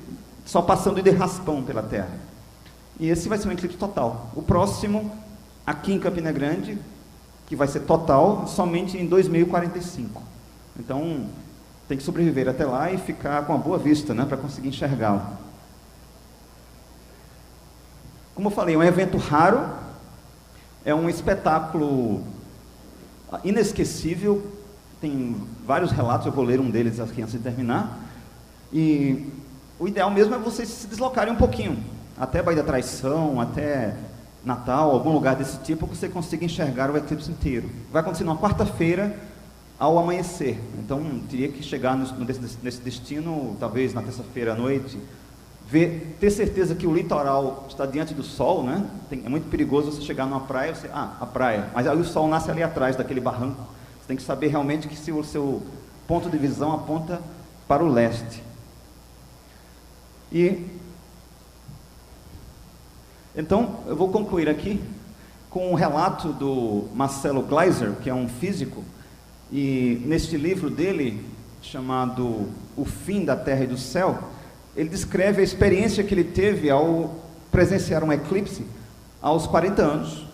só passando de raspão pela Terra. E esse vai ser um eclipse total. O próximo, aqui em Campina Grande, que vai ser total, somente em 2045. Então, tem que sobreviver até lá e ficar com uma boa vista, né, para conseguir enxergá-lo. Como eu falei, é um evento raro, é um espetáculo inesquecível, tem vários relatos, eu vou ler um deles aqui antes de terminar, e o ideal mesmo é vocês se deslocarem um pouquinho, até Baía da Traição, até Natal, algum lugar desse tipo, que você consiga enxergar o eclipse inteiro. Vai acontecer numa quarta-feira, ao amanhecer, então teria que chegar nesse destino, talvez na terça-feira à noite, ter certeza que o litoral está diante do sol, né? É muito perigoso você chegar numa praia, a praia, mas aí o sol nasce ali atrás daquele barranco. Você tem que saber realmente que se o seu ponto de visão aponta para o leste. Então, eu vou concluir aqui com um relato do Marcelo Gleiser, que é um físico, e neste livro dele, chamado O Fim da Terra e do Céu, ele descreve a experiência que ele teve ao presenciar um eclipse aos 40 anos.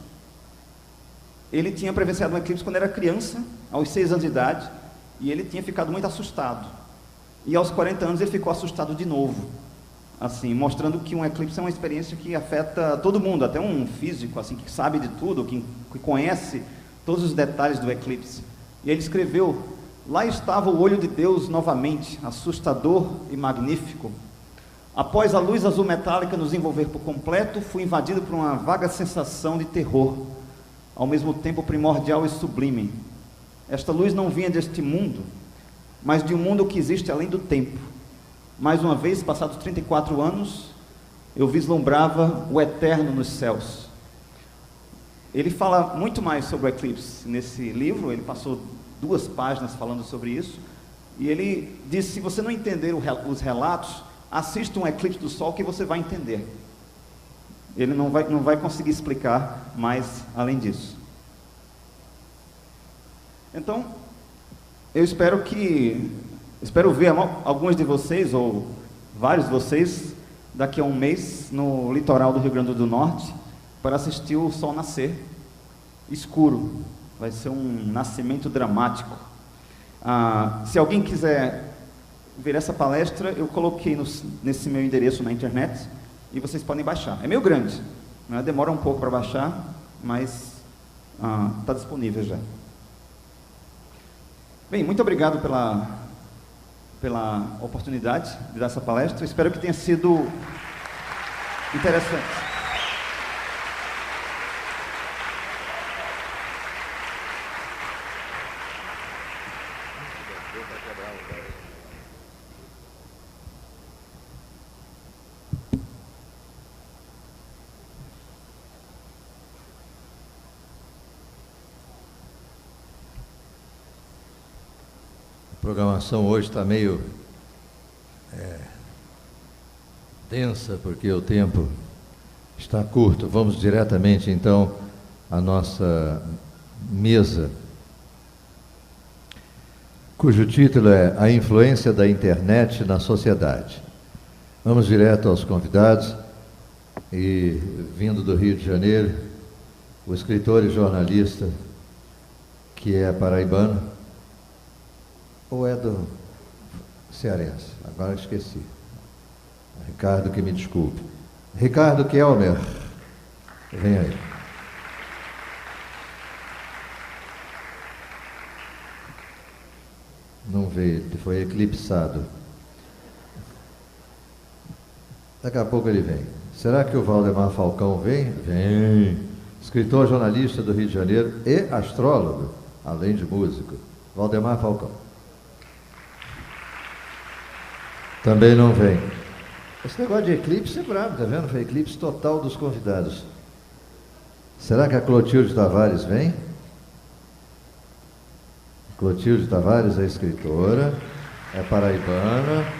Ele tinha presenciado um eclipse quando era criança, aos 6 anos de idade, e ele tinha ficado muito assustado. E aos 40 anos ele ficou assustado de novo, assim, mostrando que um eclipse é uma experiência que afeta todo mundo, até um físico, assim, que sabe de tudo, que conhece todos os detalhes do eclipse. E ele escreveu: lá estava o olho de Deus novamente, assustador e magnífico. Após a luz azul metálica nos envolver por completo, fui invadido por uma vaga sensação de terror, ao mesmo tempo primordial e sublime. Esta luz não vinha deste mundo, mas de um mundo que existe além do tempo. Mais uma vez, passados 34 anos, eu vislumbrava o eterno nos céus. Ele fala muito mais sobre o eclipse nesse livro, ele passou 2 páginas falando sobre isso, e ele disse: se você não entender os relatos, assista um eclipse do Sol que você vai entender. Ele não vai conseguir explicar mais além disso. Então, eu espero ver alguns de vocês, ou vários de vocês, daqui a um mês, no litoral do Rio Grande do Norte, para assistir o sol nascer, escuro. Vai ser um nascimento dramático. Se alguém quiser ver essa palestra, eu coloquei nesse meu endereço na internet, e vocês podem baixar. É meio grande, né? Demora um pouco para baixar, mas está disponível já. Bem, muito obrigado pela oportunidade de dar essa palestra. Espero que tenha sido interessante. A programação hoje está meio densa, porque o tempo está curto. Vamos diretamente, então, à nossa mesa, cujo título é A Influência da Internet na Sociedade. Vamos direto aos convidados, e vindo do Rio de Janeiro, o escritor e jornalista, que é paraibano, ou é do cearense? Agora esqueci. Ricardo, que me desculpe. Ricardo Kelmer, vem aí. Não veio, foi eclipsado. Daqui a pouco ele vem. Será que o Valdemar Falcão vem? Vem. Escritor, jornalista do Rio de Janeiro e astrólogo, além de músico. Valdemar Falcão. Também não vem. Esse negócio de eclipse é brabo, tá vendo? Foi eclipse total dos convidados. Será que a Clotilde Tavares vem? Clotilde Tavares é escritora, é paraibana,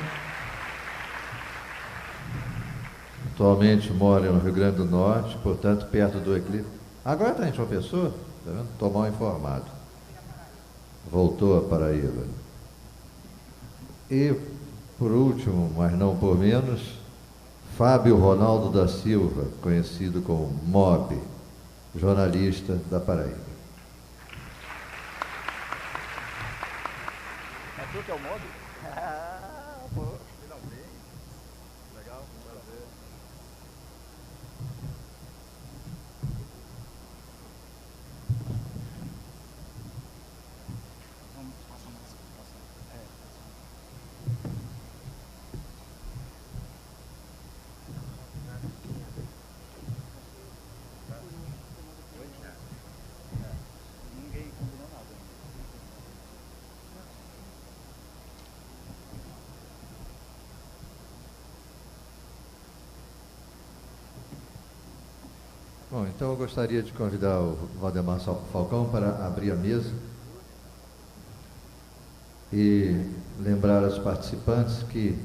atualmente mora no Rio Grande do Norte, portanto, perto do eclipse. Agora está em João Pessoa, tá vendo? Estou mal informado. Voltou a Paraíba. E, por último, mas não por menos, Fábio Ronaldo da Silva, conhecido como Mob, jornalista da Paraíba. É tu que é o Mob? Ah, pô. Finalmente. Legal, prazer. Vamos passar uma situação. Ninguém combinou nada. Bom, então eu gostaria de convidar o Valdemar Falcão para abrir a mesa e lembrar aos participantes que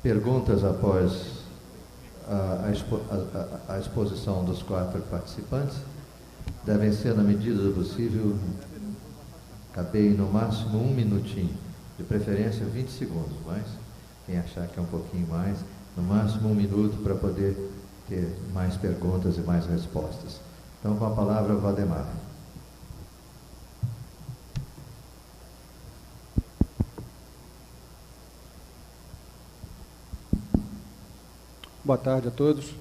perguntas após a exposição dos 4 participantes devem ser, na medida do possível, caber no máximo 1 minutinho, de preferência 20 segundos, mas quem achar que é um pouquinho mais, no máximo 1 minuto para poder ter mais perguntas e mais respostas. Então, com a palavra, Valdemar. Boa tarde a todos.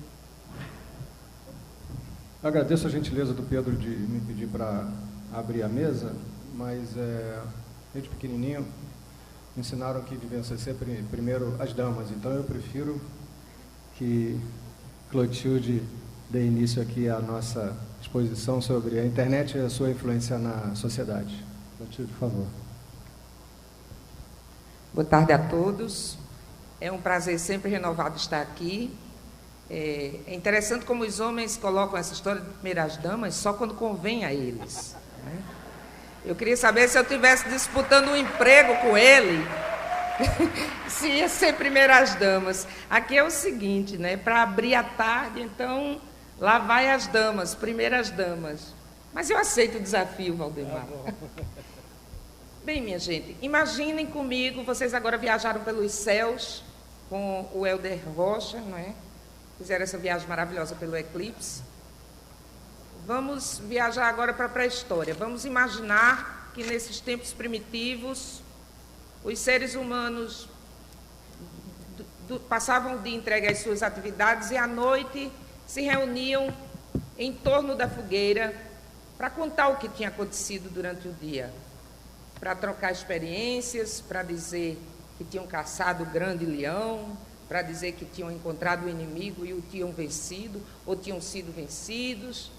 Agradeço a gentileza do Pedro de me pedir para abrir a mesa, mas desde pequenininho me ensinaram que deviam ser primeiro as damas, então eu prefiro que Clotilde dê início aqui à nossa exposição sobre a internet e a sua influência na sociedade. Clotilde, por favor. Boa tarde a todos. É um prazer sempre renovado estar aqui. É interessante como os homens colocam essa história de primeiras damas só quando convém a eles, né? Eu queria saber se eu estivesse disputando um emprego com ele, se ia ser primeiras damas. Aqui é o seguinte, né? Para abrir a tarde, então, lá vai as damas, primeiras damas. Mas eu aceito o desafio, Valdemar. Bem, minha gente, imaginem comigo, vocês agora viajaram pelos céus com o Helder Rocha, não é? Fizeram essa viagem maravilhosa pelo eclipse. Vamos viajar agora para a pré-história. Vamos imaginar que nesses tempos primitivos, os seres humanos passavam o dia entregue às suas atividades e à noite se reuniam em torno da fogueira para contar o que tinha acontecido durante o dia, para trocar experiências, para dizer que tinham caçado o grande leão, para dizer que tinham encontrado o inimigo e o tinham vencido, ou tinham sido vencidos.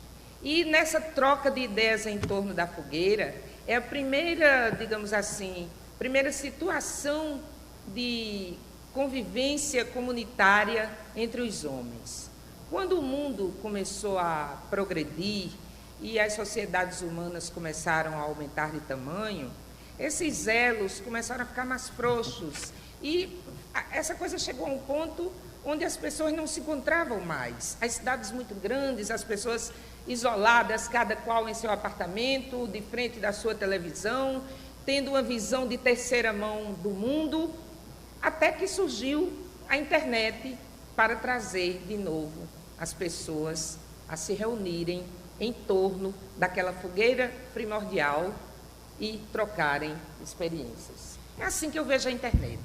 E nessa troca de ideias em torno da fogueira, é a primeira, digamos assim, primeira situação de convivência comunitária entre os homens. Quando o mundo começou a progredir e as sociedades humanas começaram a aumentar de tamanho, esses elos começaram a ficar mais frouxos e essa coisa chegou a um ponto onde as pessoas não se encontravam mais. As cidades muito grandes, as pessoas isoladas, cada qual em seu apartamento, de frente da sua televisão, tendo uma visão de terceira mão do mundo, até que surgiu a internet para trazer de novo as pessoas a se reunirem em torno daquela fogueira primordial e trocarem experiências. É assim que eu vejo a internet.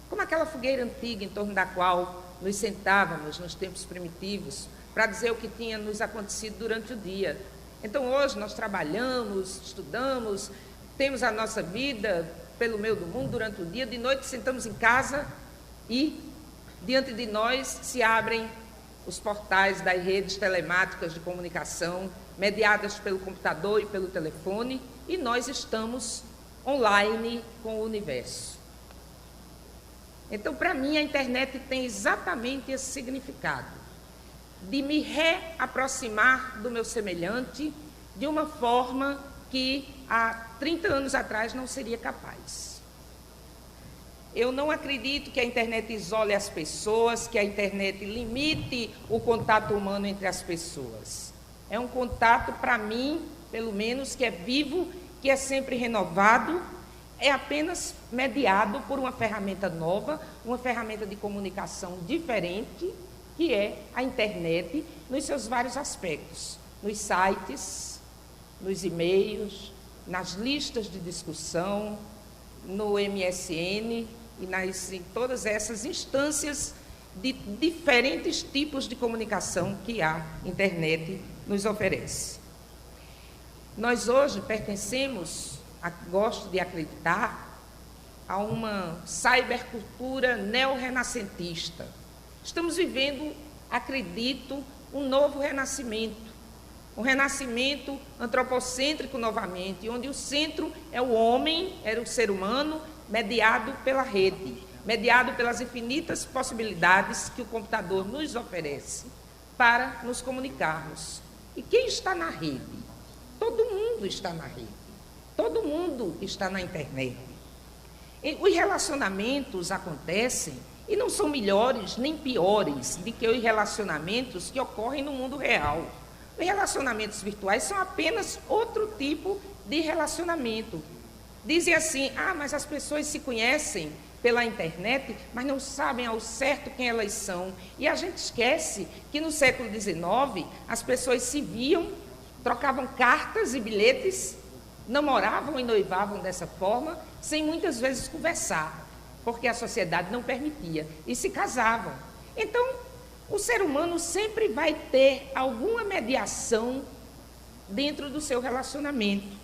Como aquela fogueira antiga em torno da qual nos sentávamos nos tempos primitivos para dizer o que tinha nos acontecido durante o dia. Então hoje nós trabalhamos, estudamos, temos a nossa vida pelo meio do mundo durante o dia, de noite sentamos em casa e diante de nós se abrem os portais das redes telemáticas de comunicação, mediadas pelo computador e pelo telefone, e nós estamos online com o universo. Então, para mim, a internet tem exatamente esse significado, de me reaproximar do meu semelhante de uma forma que há 30 anos atrás não seria capaz. Eu não acredito que a internet isole as pessoas, que a internet limite o contato humano entre as pessoas. É um contato, para mim, pelo menos, que é vivo, que é sempre renovado, é apenas mediado por uma ferramenta nova, uma ferramenta de comunicação diferente, que é a internet, nos seus vários aspectos, nos sites, nos e-mails, nas listas de discussão, no MSN e em todas essas instâncias de diferentes tipos de comunicação que a internet nos oferece. Nós hoje pertencemos, gosto de acreditar, a uma cybercultura neo-renascentista. Estamos vivendo, acredito, um novo renascimento. Um renascimento antropocêntrico novamente, onde o centro é o homem, era o ser humano, mediado pela rede, mediado pelas infinitas possibilidades que o computador nos oferece para nos comunicarmos. E quem está na rede? Todo mundo está na rede. Todo mundo está na internet. Os relacionamentos acontecem e não são melhores nem piores do que os relacionamentos que ocorrem no mundo real. Os relacionamentos virtuais são apenas outro tipo de relacionamento. Dizem assim, mas as pessoas se conhecem pela internet, mas não sabem ao certo quem elas são. E a gente esquece que no século XIX as pessoas se viam, trocavam cartas e bilhetes, namoravam e noivavam dessa forma, sem muitas vezes conversar, porque a sociedade não permitia, e se casavam. Então, o ser humano sempre vai ter alguma mediação dentro do seu relacionamento.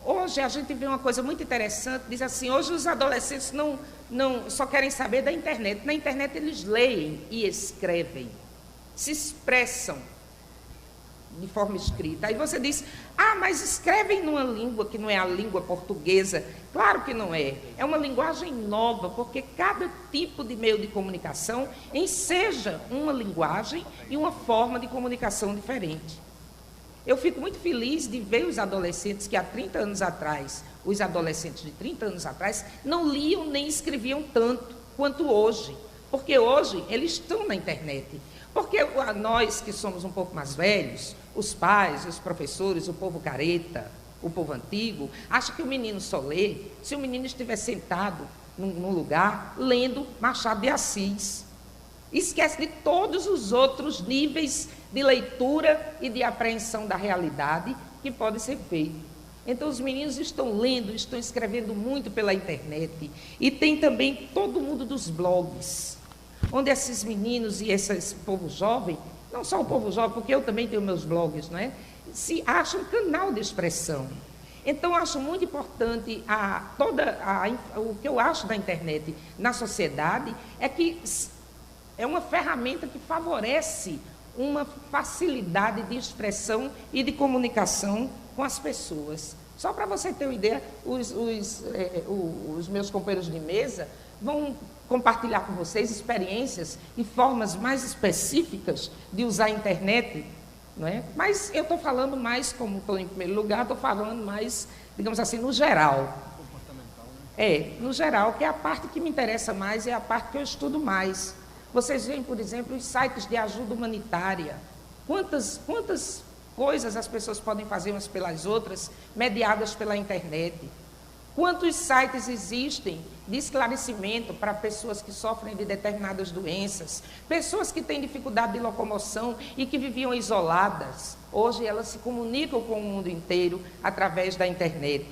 Hoje a gente vê uma coisa muito interessante, diz assim, hoje os adolescentes não só querem saber da internet. Na internet eles leem e escrevem, se expressam de forma escrita. Aí você diz, mas escrevem numa língua que não é a língua portuguesa. Claro que não é. É uma linguagem nova, porque cada tipo de meio de comunicação enseja uma linguagem e uma forma de comunicação diferente. Eu fico muito feliz de ver os adolescentes que há 30 anos atrás, os adolescentes de 30 anos atrás, não liam nem escreviam tanto quanto hoje. Porque hoje eles estão na internet. Porque nós que somos um pouco mais velhos, os pais, os professores, o povo careta, o povo antigo, acha que o menino só lê se o menino estiver sentado num lugar lendo Machado de Assis. Esquece de todos os outros níveis de leitura e de apreensão da realidade que pode ser feito. Então os meninos estão lendo, estão escrevendo muito pela internet. E tem também todo o mundo dos blogs, onde esses meninos e esse povo jovem, não só o povo jovem, porque eu também tenho meus blogs, não é? Se acham um canal de expressão. Então, eu acho muito importante o que eu acho da internet na sociedade é que é uma ferramenta que favorece uma facilidade de expressão e de comunicação com as pessoas. Só para você ter uma ideia, os meus companheiros de mesa vão compartilhar com vocês experiências e formas mais específicas de usar a internet, não é? Mas eu estou falando mais, como estou em primeiro lugar, estou falando mais, digamos assim, no geral. No geral, que é a parte que me interessa mais, é a parte que eu estudo mais. Vocês veem, por exemplo, os sites de ajuda humanitária. Quantas coisas as pessoas podem fazer umas pelas outras, mediadas pela internet. Quantos sites existem de esclarecimento para pessoas que sofrem de determinadas doenças, pessoas que têm dificuldade de locomoção e que viviam isoladas. Hoje elas se comunicam com o mundo inteiro através da internet.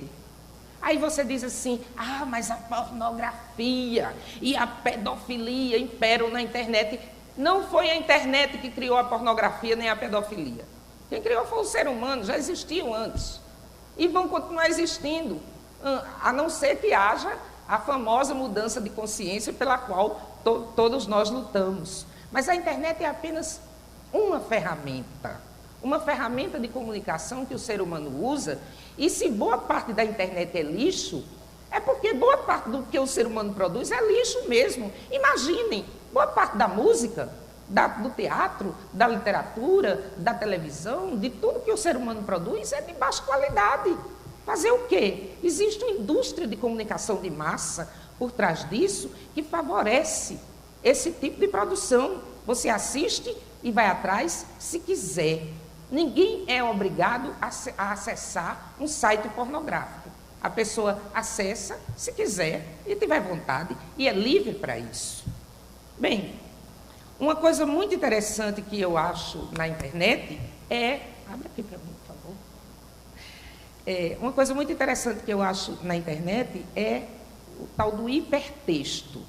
Aí você diz assim, mas a pornografia e a pedofilia imperam na internet. Não foi a internet que criou a pornografia nem a pedofilia. Quem criou foi o ser humano, já existiam antes. E vão continuar existindo, a não ser que haja a famosa mudança de consciência pela qual todos nós lutamos. Mas a internet é apenas uma ferramenta de comunicação que o ser humano usa, e se boa parte da internet é lixo, É porque boa parte do que o ser humano produz é lixo mesmo. Imaginem, boa parte da música, do teatro, da literatura, da televisão, de tudo que o ser humano produz é de baixa qualidade. Fazer o quê? Existe uma indústria de comunicação de massa por trás disso que favorece esse tipo de produção. Você assiste e vai atrás se quiser. Ninguém é obrigado a acessar um site pornográfico. A pessoa acessa se quiser e tiver vontade e é livre para isso. Bem, uma coisa muito interessante que eu acho na internet é... Abre aqui para mim, por favor. Uma coisa muito interessante que eu acho na internet é o tal do hipertexto.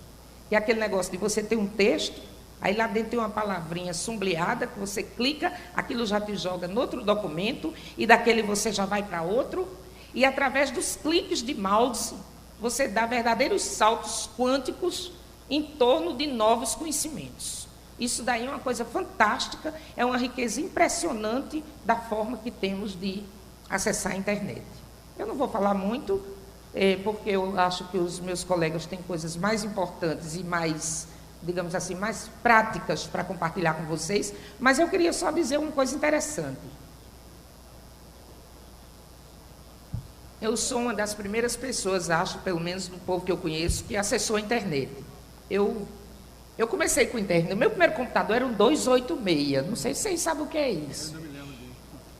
Que é aquele negócio de você ter um texto, aí lá dentro tem uma palavrinha sombreada, que você clica, aquilo já te joga no outro documento, e daquele você já vai para outro, e através dos cliques de mouse, você dá verdadeiros saltos quânticos em torno de novos conhecimentos. Isso daí é uma coisa fantástica, é uma riqueza impressionante da forma que temos de acessar a internet. Eu não vou falar muito, porque eu acho que os meus colegas têm coisas mais importantes e mais, digamos assim, mais práticas para compartilhar com vocês, mas eu queria só dizer uma coisa interessante. Eu sou uma das primeiras pessoas, acho, pelo menos do povo que eu conheço, que acessou a internet. Eu comecei com a internet. O meu primeiro computador era um 286. Não sei se vocês sabem o que é isso.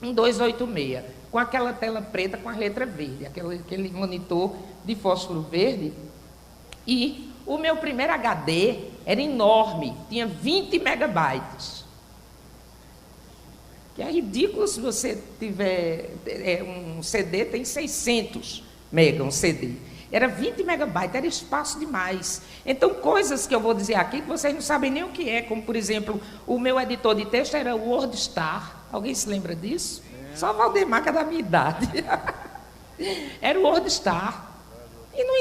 Um 286, com aquela tela preta com a letra verde, aquele monitor de fósforo verde. E o meu primeiro HD era enorme, tinha 20 megabytes. Que é ridículo se você tiver um CD, tem 600 mega, um CD. Era 20 megabytes, era espaço demais. Então, coisas que eu vou dizer aqui que vocês não sabem nem o que é, como, por exemplo, o meu editor de texto era o WordStar. Alguém se lembra disso? Só Valdemar, que é da minha idade. Era o WordStar. E não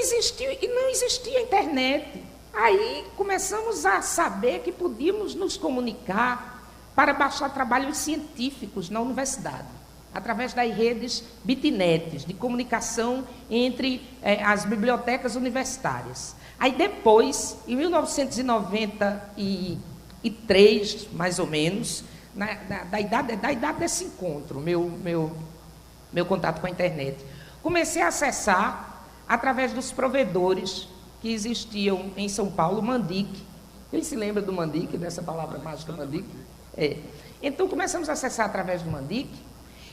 existia internet. Aí começamos a saber que podíamos nos comunicar para baixar trabalhos científicos na universidade, através das redes bitnets, de comunicação entre as bibliotecas universitárias. Aí depois, em 1993, mais ou menos, da idade desse encontro, meu contato com a internet, comecei a acessar através dos provedores que existiam em São Paulo, Mandic. Quem se lembra do Mandic, dessa palavra mágica Mandic? Então começamos a acessar através do Mandic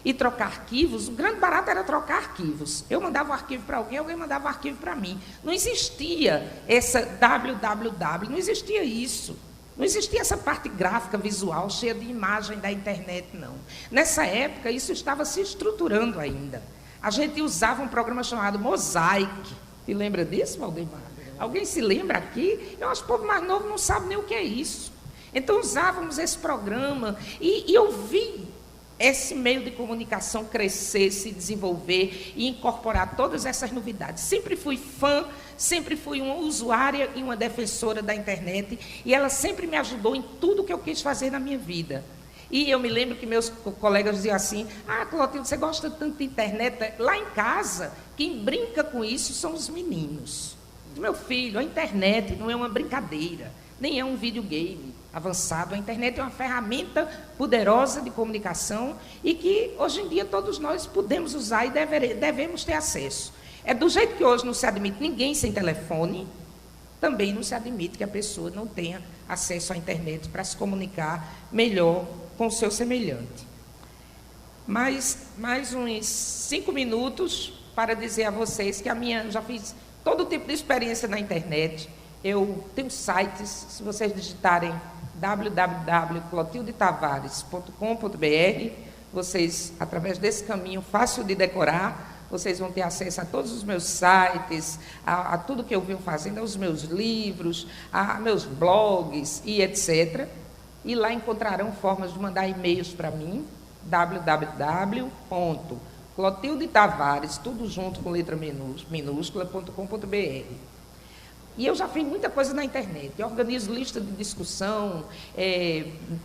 e trocar arquivos. O grande barato era trocar arquivos. Eu mandava um arquivo para alguém, alguém mandava um arquivo para mim. Não existia essa www, não existia isso. Não existia essa parte gráfica, visual, cheia de imagem da internet, não. Nessa época, isso estava se estruturando ainda. A gente usava um programa chamado Mosaic. Se lembra disso, Valdemar? Alguém se lembra aqui? Eu acho que o povo mais novo não sabe nem o que é isso. Então, usávamos esse programa e eu vi esse meio de comunicação crescer, se desenvolver e incorporar todas essas novidades. Sempre fui fã, sempre fui uma usuária e uma defensora da internet, e ela sempre me ajudou em tudo que eu quis fazer na minha vida. E eu me lembro que meus colegas diziam assim: Clotilde, você gosta tanto de internet? Lá em casa, quem brinca com isso são os meninos. Meu filho, a internet não é uma brincadeira, nem é um videogame avançado. A internet é uma ferramenta poderosa de comunicação e que hoje em dia todos nós podemos usar e devemos ter acesso. É do jeito que hoje não se admite ninguém sem telefone, também não se admite que a pessoa não tenha acesso à internet para se comunicar melhor com o seu semelhante. Mais uns 5 minutos para dizer a vocês que já fiz todo tipo de experiência na internet. Eu tenho sites, se vocês digitarem www.clotildetavares.com.br, vocês, através desse caminho fácil de decorar, vocês vão ter acesso a todos os meus sites, a tudo que eu venho fazendo, aos meus livros, a meus blogs e etc. E lá encontrarão formas de mandar e-mails para mim, www.clotildetavares, tudo junto com letra minúscula.com.br. E eu já fiz muita coisa na internet. Eu organizo lista de discussão,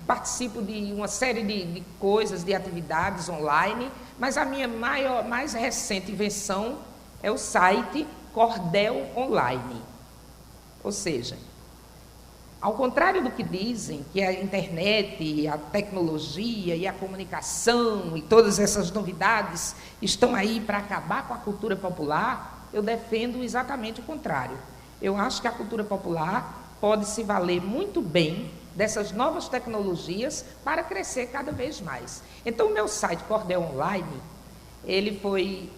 participo de uma série de coisas, de atividades online, mas a minha mais recente invenção é o site Cordel Online. Ou seja, ao contrário do que dizem, que a internet, a tecnologia e a comunicação e todas essas novidades estão aí para acabar com a cultura popular, eu defendo exatamente o contrário. Eu acho que a cultura popular pode se valer muito bem dessas novas tecnologias para crescer cada vez mais. Então, o meu site Cordel Online, ele foi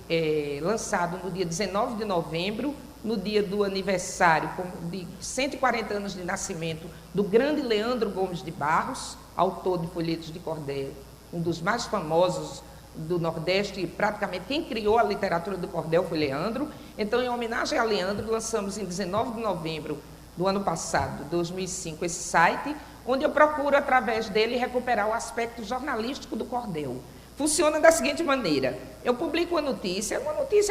lançado no dia 19 de novembro, no dia do aniversário de 140 anos de nascimento do grande Leandro Gomes de Barros, autor de folhetos de cordel, um dos mais famosos do Nordeste, e praticamente quem criou a literatura do cordel foi Leandro. Então, em homenagem a Leandro, lançamos em 19 de novembro do ano passado, 2005, esse site, onde eu procuro, através dele, recuperar o aspecto jornalístico do cordel. Funciona da seguinte maneira: eu publico uma notícia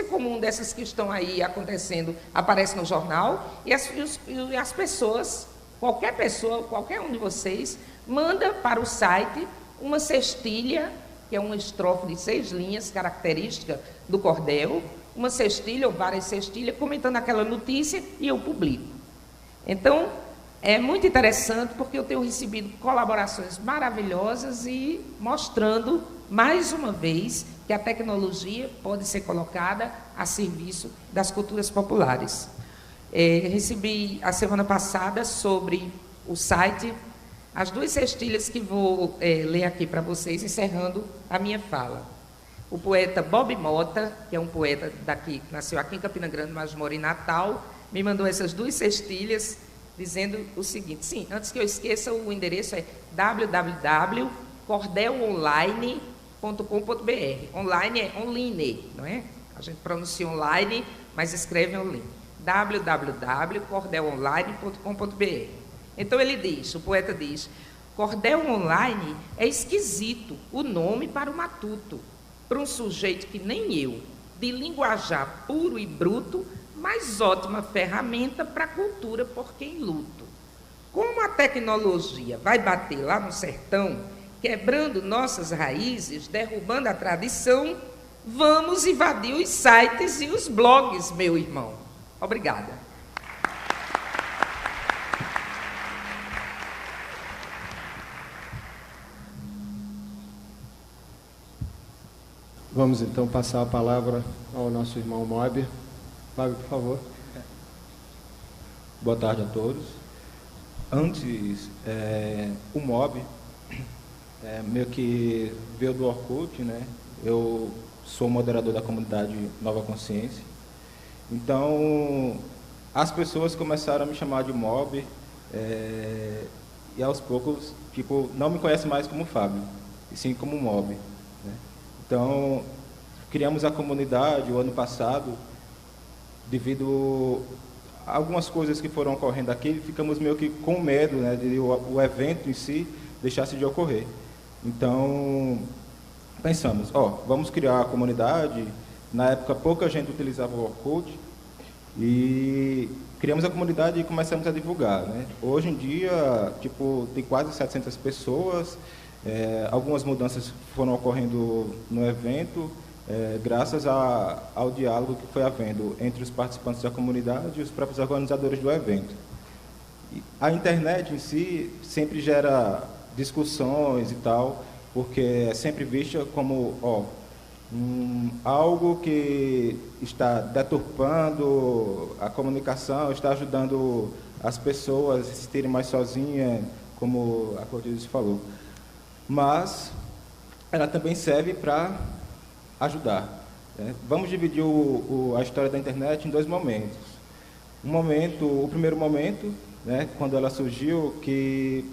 comum dessas que estão aí acontecendo, aparece no jornal, e as pessoas, qualquer um de vocês, manda para o site uma cestilha, que é uma estrofe de 6 linhas, característica do cordel, uma cestilha ou várias cestilhas, comentando aquela notícia, e eu publico. Então, é muito interessante, porque eu tenho recebido colaborações maravilhosas e mostrando, mais uma vez, que a tecnologia pode ser colocada a serviço das culturas populares. Recebi, a semana passada, sobre o site, as 2 cestilhas que vou ler aqui para vocês, encerrando a minha fala. O poeta Bob Mota, que é um poeta daqui, que nasceu aqui em Campina Grande, mas mora em Natal, me mandou essas 2 cestilhas, dizendo o seguinte: sim, antes que eu esqueça, o endereço é www.cordelonline.com.br. Online é online, não é? A gente pronuncia online, mas escreve online. www.cordelonline.com.br. Então ele diz, o poeta diz: cordel online é esquisito o nome para o matuto, para um sujeito que nem eu, de linguajar puro e bruto, mas ótima ferramenta para a cultura por quem luto. Como a tecnologia vai bater lá no sertão, quebrando nossas raízes, derrubando a tradição, vamos invadir os sites e os blogs, meu irmão. Obrigada. Vamos então passar a palavra ao nosso irmão Mob. Fábio, por favor. Boa tarde a todos. Antes, o MOB meio que veio do Orkut, né? Eu sou moderador da comunidade Nova Consciência. Então, as pessoas começaram a me chamar de MOB, e aos poucos, tipo, não me conhecem mais como Fábio, e sim como MOB, né? Então, criamos a comunidade o ano passado, devido a algumas coisas que foram ocorrendo aqui, ficamos meio que com medo, né, de o evento em si deixasse de ocorrer. Então, pensamos, vamos criar a comunidade. Na época, pouca gente utilizava o Orkut, e criamos a comunidade e começamos a divulgar, né? Hoje em dia, tipo, tem quase 700 pessoas, algumas mudanças foram ocorrendo no evento, graças ao diálogo que foi havendo entre os participantes da comunidade e os próprios organizadores do evento. A internet em si sempre gera discussões e tal, porque é sempre vista como algo que está deturpando a comunicação, está ajudando as pessoas a se sentirem mais sozinhas, como a Cortez falou. Mas ela também serve para ajudar, né? Vamos dividir a história da internet em 2 momentos. O primeiro momento, né, quando ela surgiu, que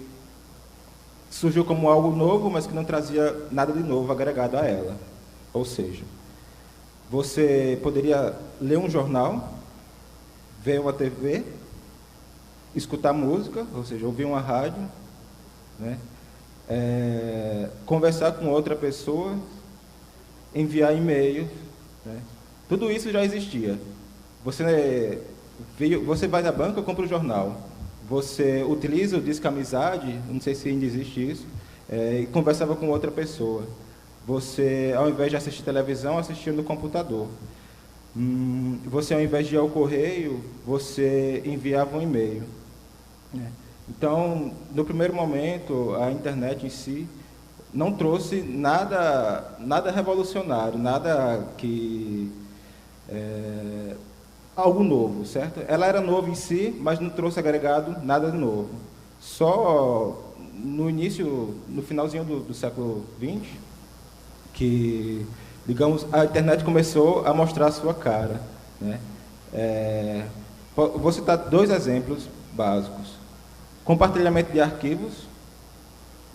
surgiu como algo novo, mas que não trazia nada de novo agregado a ela. Ou seja, você poderia ler um jornal, ver uma TV, escutar música, ou seja, ouvir uma rádio, né, conversar com outra pessoa, enviar e-mail, né? Tudo isso já existia. Você vai na banca, compra o jornal. Você utiliza o Disque Amizade, não sei se ainda existe isso, e conversava com outra pessoa. Você, ao invés de assistir televisão, assistia no computador. Você, ao invés de ir ao correio, você enviava um e-mail, né? Então, no primeiro momento, a internet em si não trouxe nada revolucionário, nada que algo novo, certo? Ela era nova em si, mas não trouxe agregado nada de novo. Só no início, no finalzinho do século XX, que, digamos, a internet começou a mostrar a sua cara, né? Vou citar 2 exemplos básicos: compartilhamento de arquivos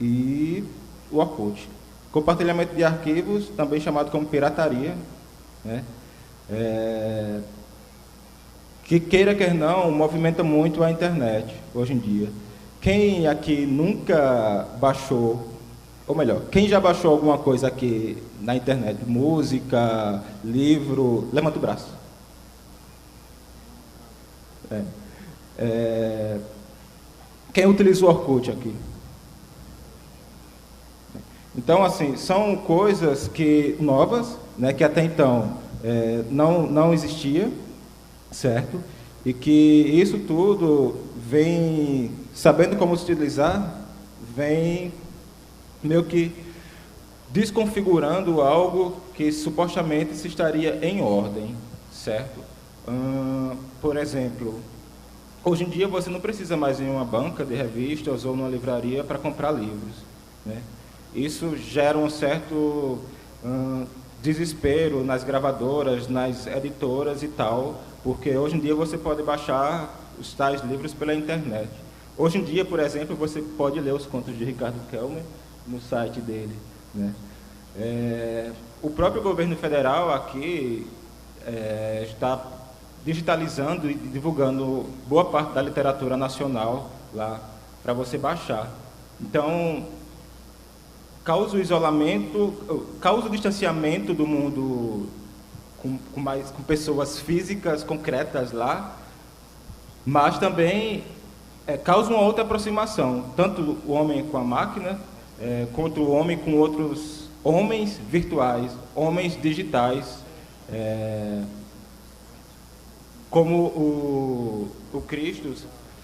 e o Orkut. Compartilhamento de arquivos, também chamado como pirataria, né? Que queira quer não, movimenta muito a internet hoje em dia. Quem aqui nunca baixou, ou melhor, quem já baixou alguma coisa aqui na internet, música, livro, levanta o braço. Quem utiliza o Orkut aqui? Então, assim, são coisas que novas, né, que até então não existia, certo? E que isso tudo vem, sabendo como se utilizar, vem meio que desconfigurando algo que supostamente se estaria em ordem, certo? Por exemplo, hoje em dia você não precisa mais ir em uma banca de revistas ou numa livraria para comprar livros, né? Isso gera um certo desespero nas gravadoras, nas editoras e tal, porque hoje em dia você pode baixar os tais livros pela internet. Hoje em dia, por exemplo, você pode ler os contos de Ricardo Kelmer no site dele, né? O próprio governo federal aqui está digitalizando e divulgando boa parte da literatura nacional lá para você baixar. Então, causa o isolamento, causa o distanciamento do mundo com pessoas físicas concretas lá, mas também causa uma outra aproximação, tanto o homem com a máquina, quanto o homem com outros homens virtuais, homens digitais, como o Cristo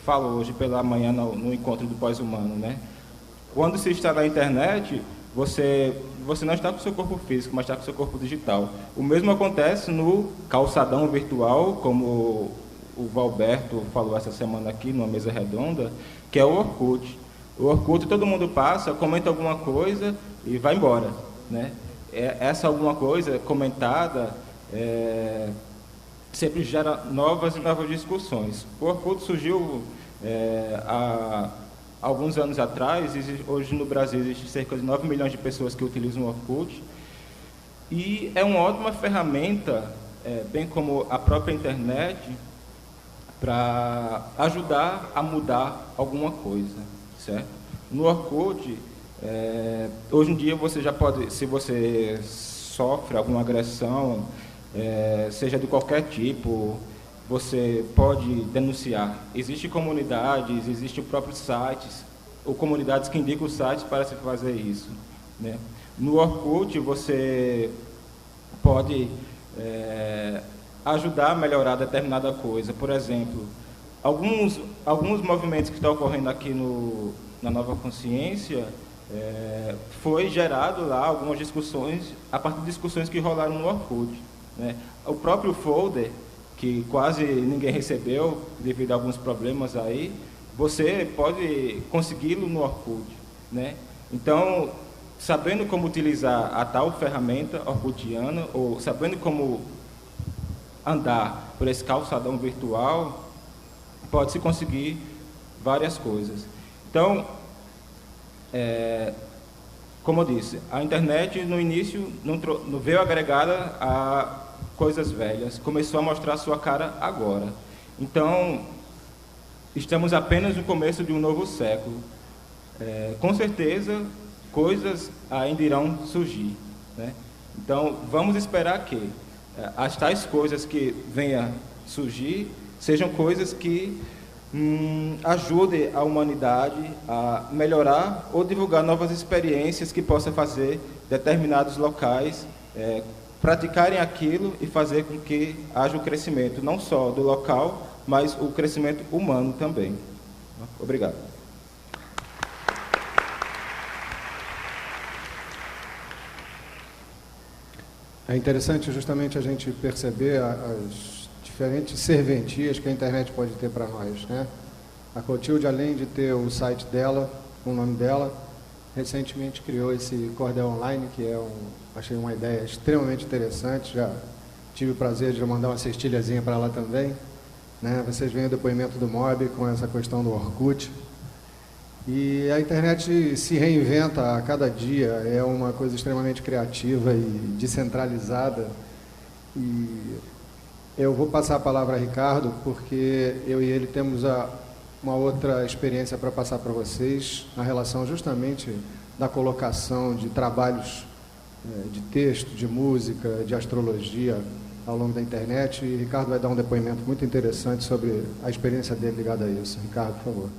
falou hoje pela manhã no encontro do pós-humano, né? Quando se está na internet, você não está com o seu corpo físico, mas está com o seu corpo digital. O mesmo acontece no calçadão virtual, como o Valberto falou essa semana aqui, numa mesa redonda, que é o Orkut. O Orkut, todo mundo passa, comenta alguma coisa e vai embora, né? Essa alguma coisa comentada sempre gera novas e novas discussões. O Orkut surgiu há alguns anos atrás. Hoje no Brasil existe cerca de 9 milhões de pessoas que utilizam o Orkut, e é uma ótima ferramenta, bem como a própria internet, para ajudar a mudar alguma coisa, certo? No Orkut, hoje em dia você já pode, se você sofre alguma agressão, seja de qualquer tipo, você pode denunciar. Existem comunidades, existem próprios sites, ou comunidades que indicam os sites para se fazer isso, né? No Orkut, você pode ajudar a melhorar determinada coisa. Por exemplo, alguns movimentos que estão ocorrendo aqui na Nova Consciência, foi gerado lá algumas discussões, a partir de discussões que rolaram no Orkut, né? O próprio folder, que quase ninguém recebeu devido a alguns problemas aí, você pode consegui-lo no Orkut, né? Então, sabendo como utilizar a tal ferramenta orkutiana, ou sabendo como andar por esse calçadão virtual, pode-se conseguir várias coisas. Então, como eu disse, a internet no início não veio agregada a coisas velhas, começou a mostrar sua cara agora. Então, estamos apenas no começo de um novo século. Com certeza, coisas ainda irão surgir, né? Então, vamos esperar que as tais coisas que venham surgir sejam coisas que ajudem a humanidade a melhorar ou divulgar novas experiências que possam fazer determinados locais praticarem aquilo e fazer com que haja o crescimento, não só do local, mas o crescimento humano também. Obrigado. É interessante justamente a gente perceber as diferentes serventias que a internet pode ter para nós, né? A Clotilde, além de ter o site dela, com o nome dela, recentemente criou esse Cordel Online, que achei uma ideia extremamente interessante. Já tive o prazer de mandar uma cestilhazinha para ela também, né? Vocês veem o depoimento do Mob com essa questão do Orkut. E a internet se reinventa a cada dia, é uma coisa extremamente criativa e descentralizada. E eu vou passar a palavra a Ricardo, porque eu e ele temos uma outra experiência para passar para vocês, na relação justamente da colocação de trabalhos de texto, de música, de astrologia ao longo da internet. E Ricardo vai dar um depoimento muito interessante sobre a experiência dele ligada a isso. Ricardo, por favor.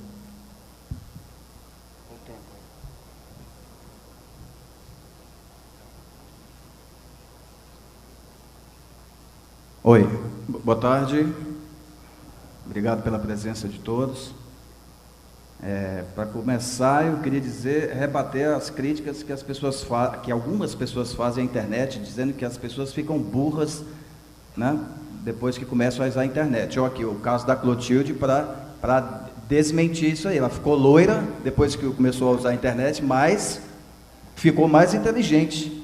Oi, boa tarde, obrigado pela presença de todos. Para começar, eu queria rebater as críticas que algumas pessoas fazem à internet, dizendo que as pessoas ficam burras, né, depois que começam a usar a internet. Olha aqui o caso da Clotilde para desmentir isso aí. Ela ficou loira depois que começou a usar a internet, mas ficou mais inteligente.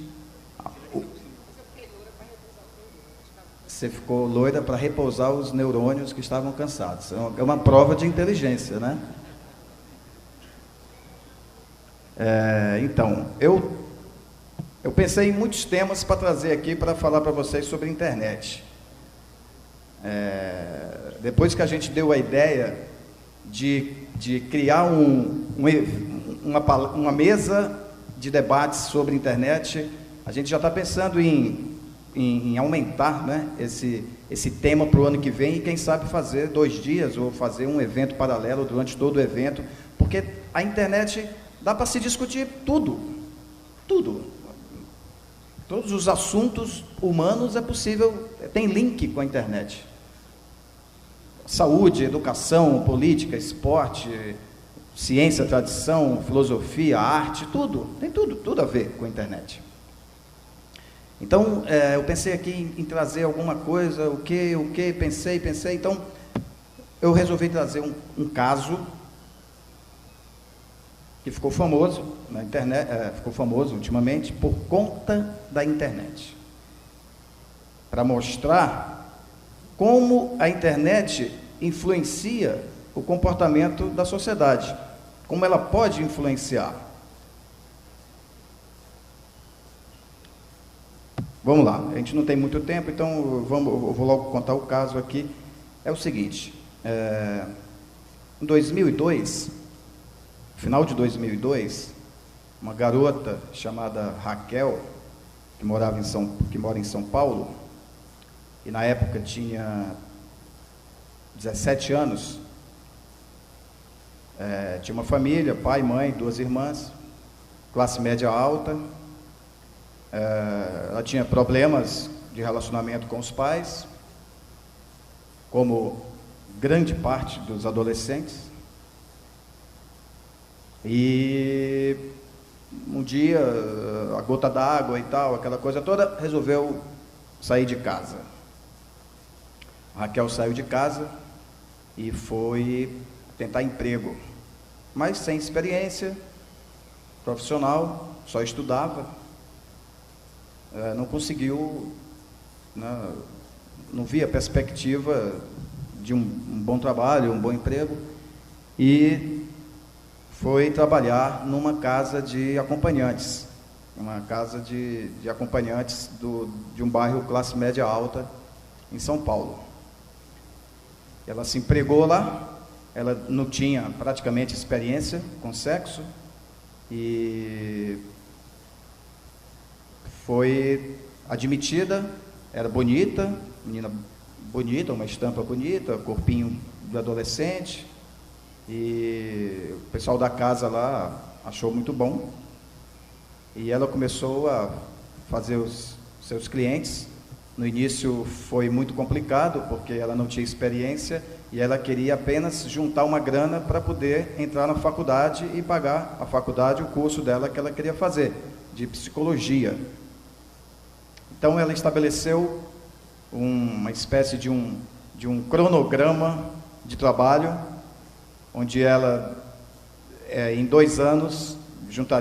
Você ficou loira para repousar os neurônios que estavam cansados. É uma prova de inteligência, né? Então, eu pensei em muitos temas para trazer aqui para falar para vocês sobre a internet. Depois que a gente deu a ideia de criar uma mesa de debates sobre a internet, a gente já está pensando em aumentar, né, esse tema para o ano que vem e quem sabe fazer 2 dias ou fazer um evento paralelo durante todo o evento, porque a internet dá para se discutir tudo, todos os assuntos humanos é possível, tem link com a internet, saúde, educação, política, esporte, ciência, tradição, filosofia, arte, tem tudo a ver com a internet. Então, eu pensei aqui em trazer alguma coisa, pensei, então eu resolvi trazer um caso que ficou famoso na internet, ficou famoso ultimamente por conta da internet, para mostrar como a internet influencia o comportamento da sociedade, como ela pode influenciar. Vamos lá, a gente não tem muito tempo, então eu vou logo contar o caso aqui. É o seguinte, em 2002, final de 2002, uma garota chamada Raquel, que mora em São Paulo, e na época tinha 17 anos, tinha uma família, pai, mãe, 2 irmãs, classe média alta. Ela tinha problemas de relacionamento com os pais, como grande parte dos adolescentes. E um dia, a gota d'água e tal, aquela coisa toda, resolveu sair de casa. A Raquel saiu de casa e foi tentar emprego, mas sem experiência profissional, só estudava. Não conseguiu, né, não via perspectiva de um bom trabalho, um bom emprego, e foi trabalhar numa casa de acompanhantes, de um bairro classe média alta em São Paulo. Ela se empregou lá, ela não tinha praticamente experiência com sexo, e foi admitida, era bonita, menina bonita, uma estampa bonita, corpinho de adolescente, e o pessoal da casa lá achou muito bom, e ela começou a fazer os seus clientes. No início foi muito complicado, porque ela não tinha experiência e ela queria apenas juntar uma grana para poder entrar na faculdade e pagar a faculdade, o curso dela que ela queria fazer, de psicologia. Então ela estabeleceu uma espécie de um cronograma de trabalho, onde ela, em 2 anos, juntaria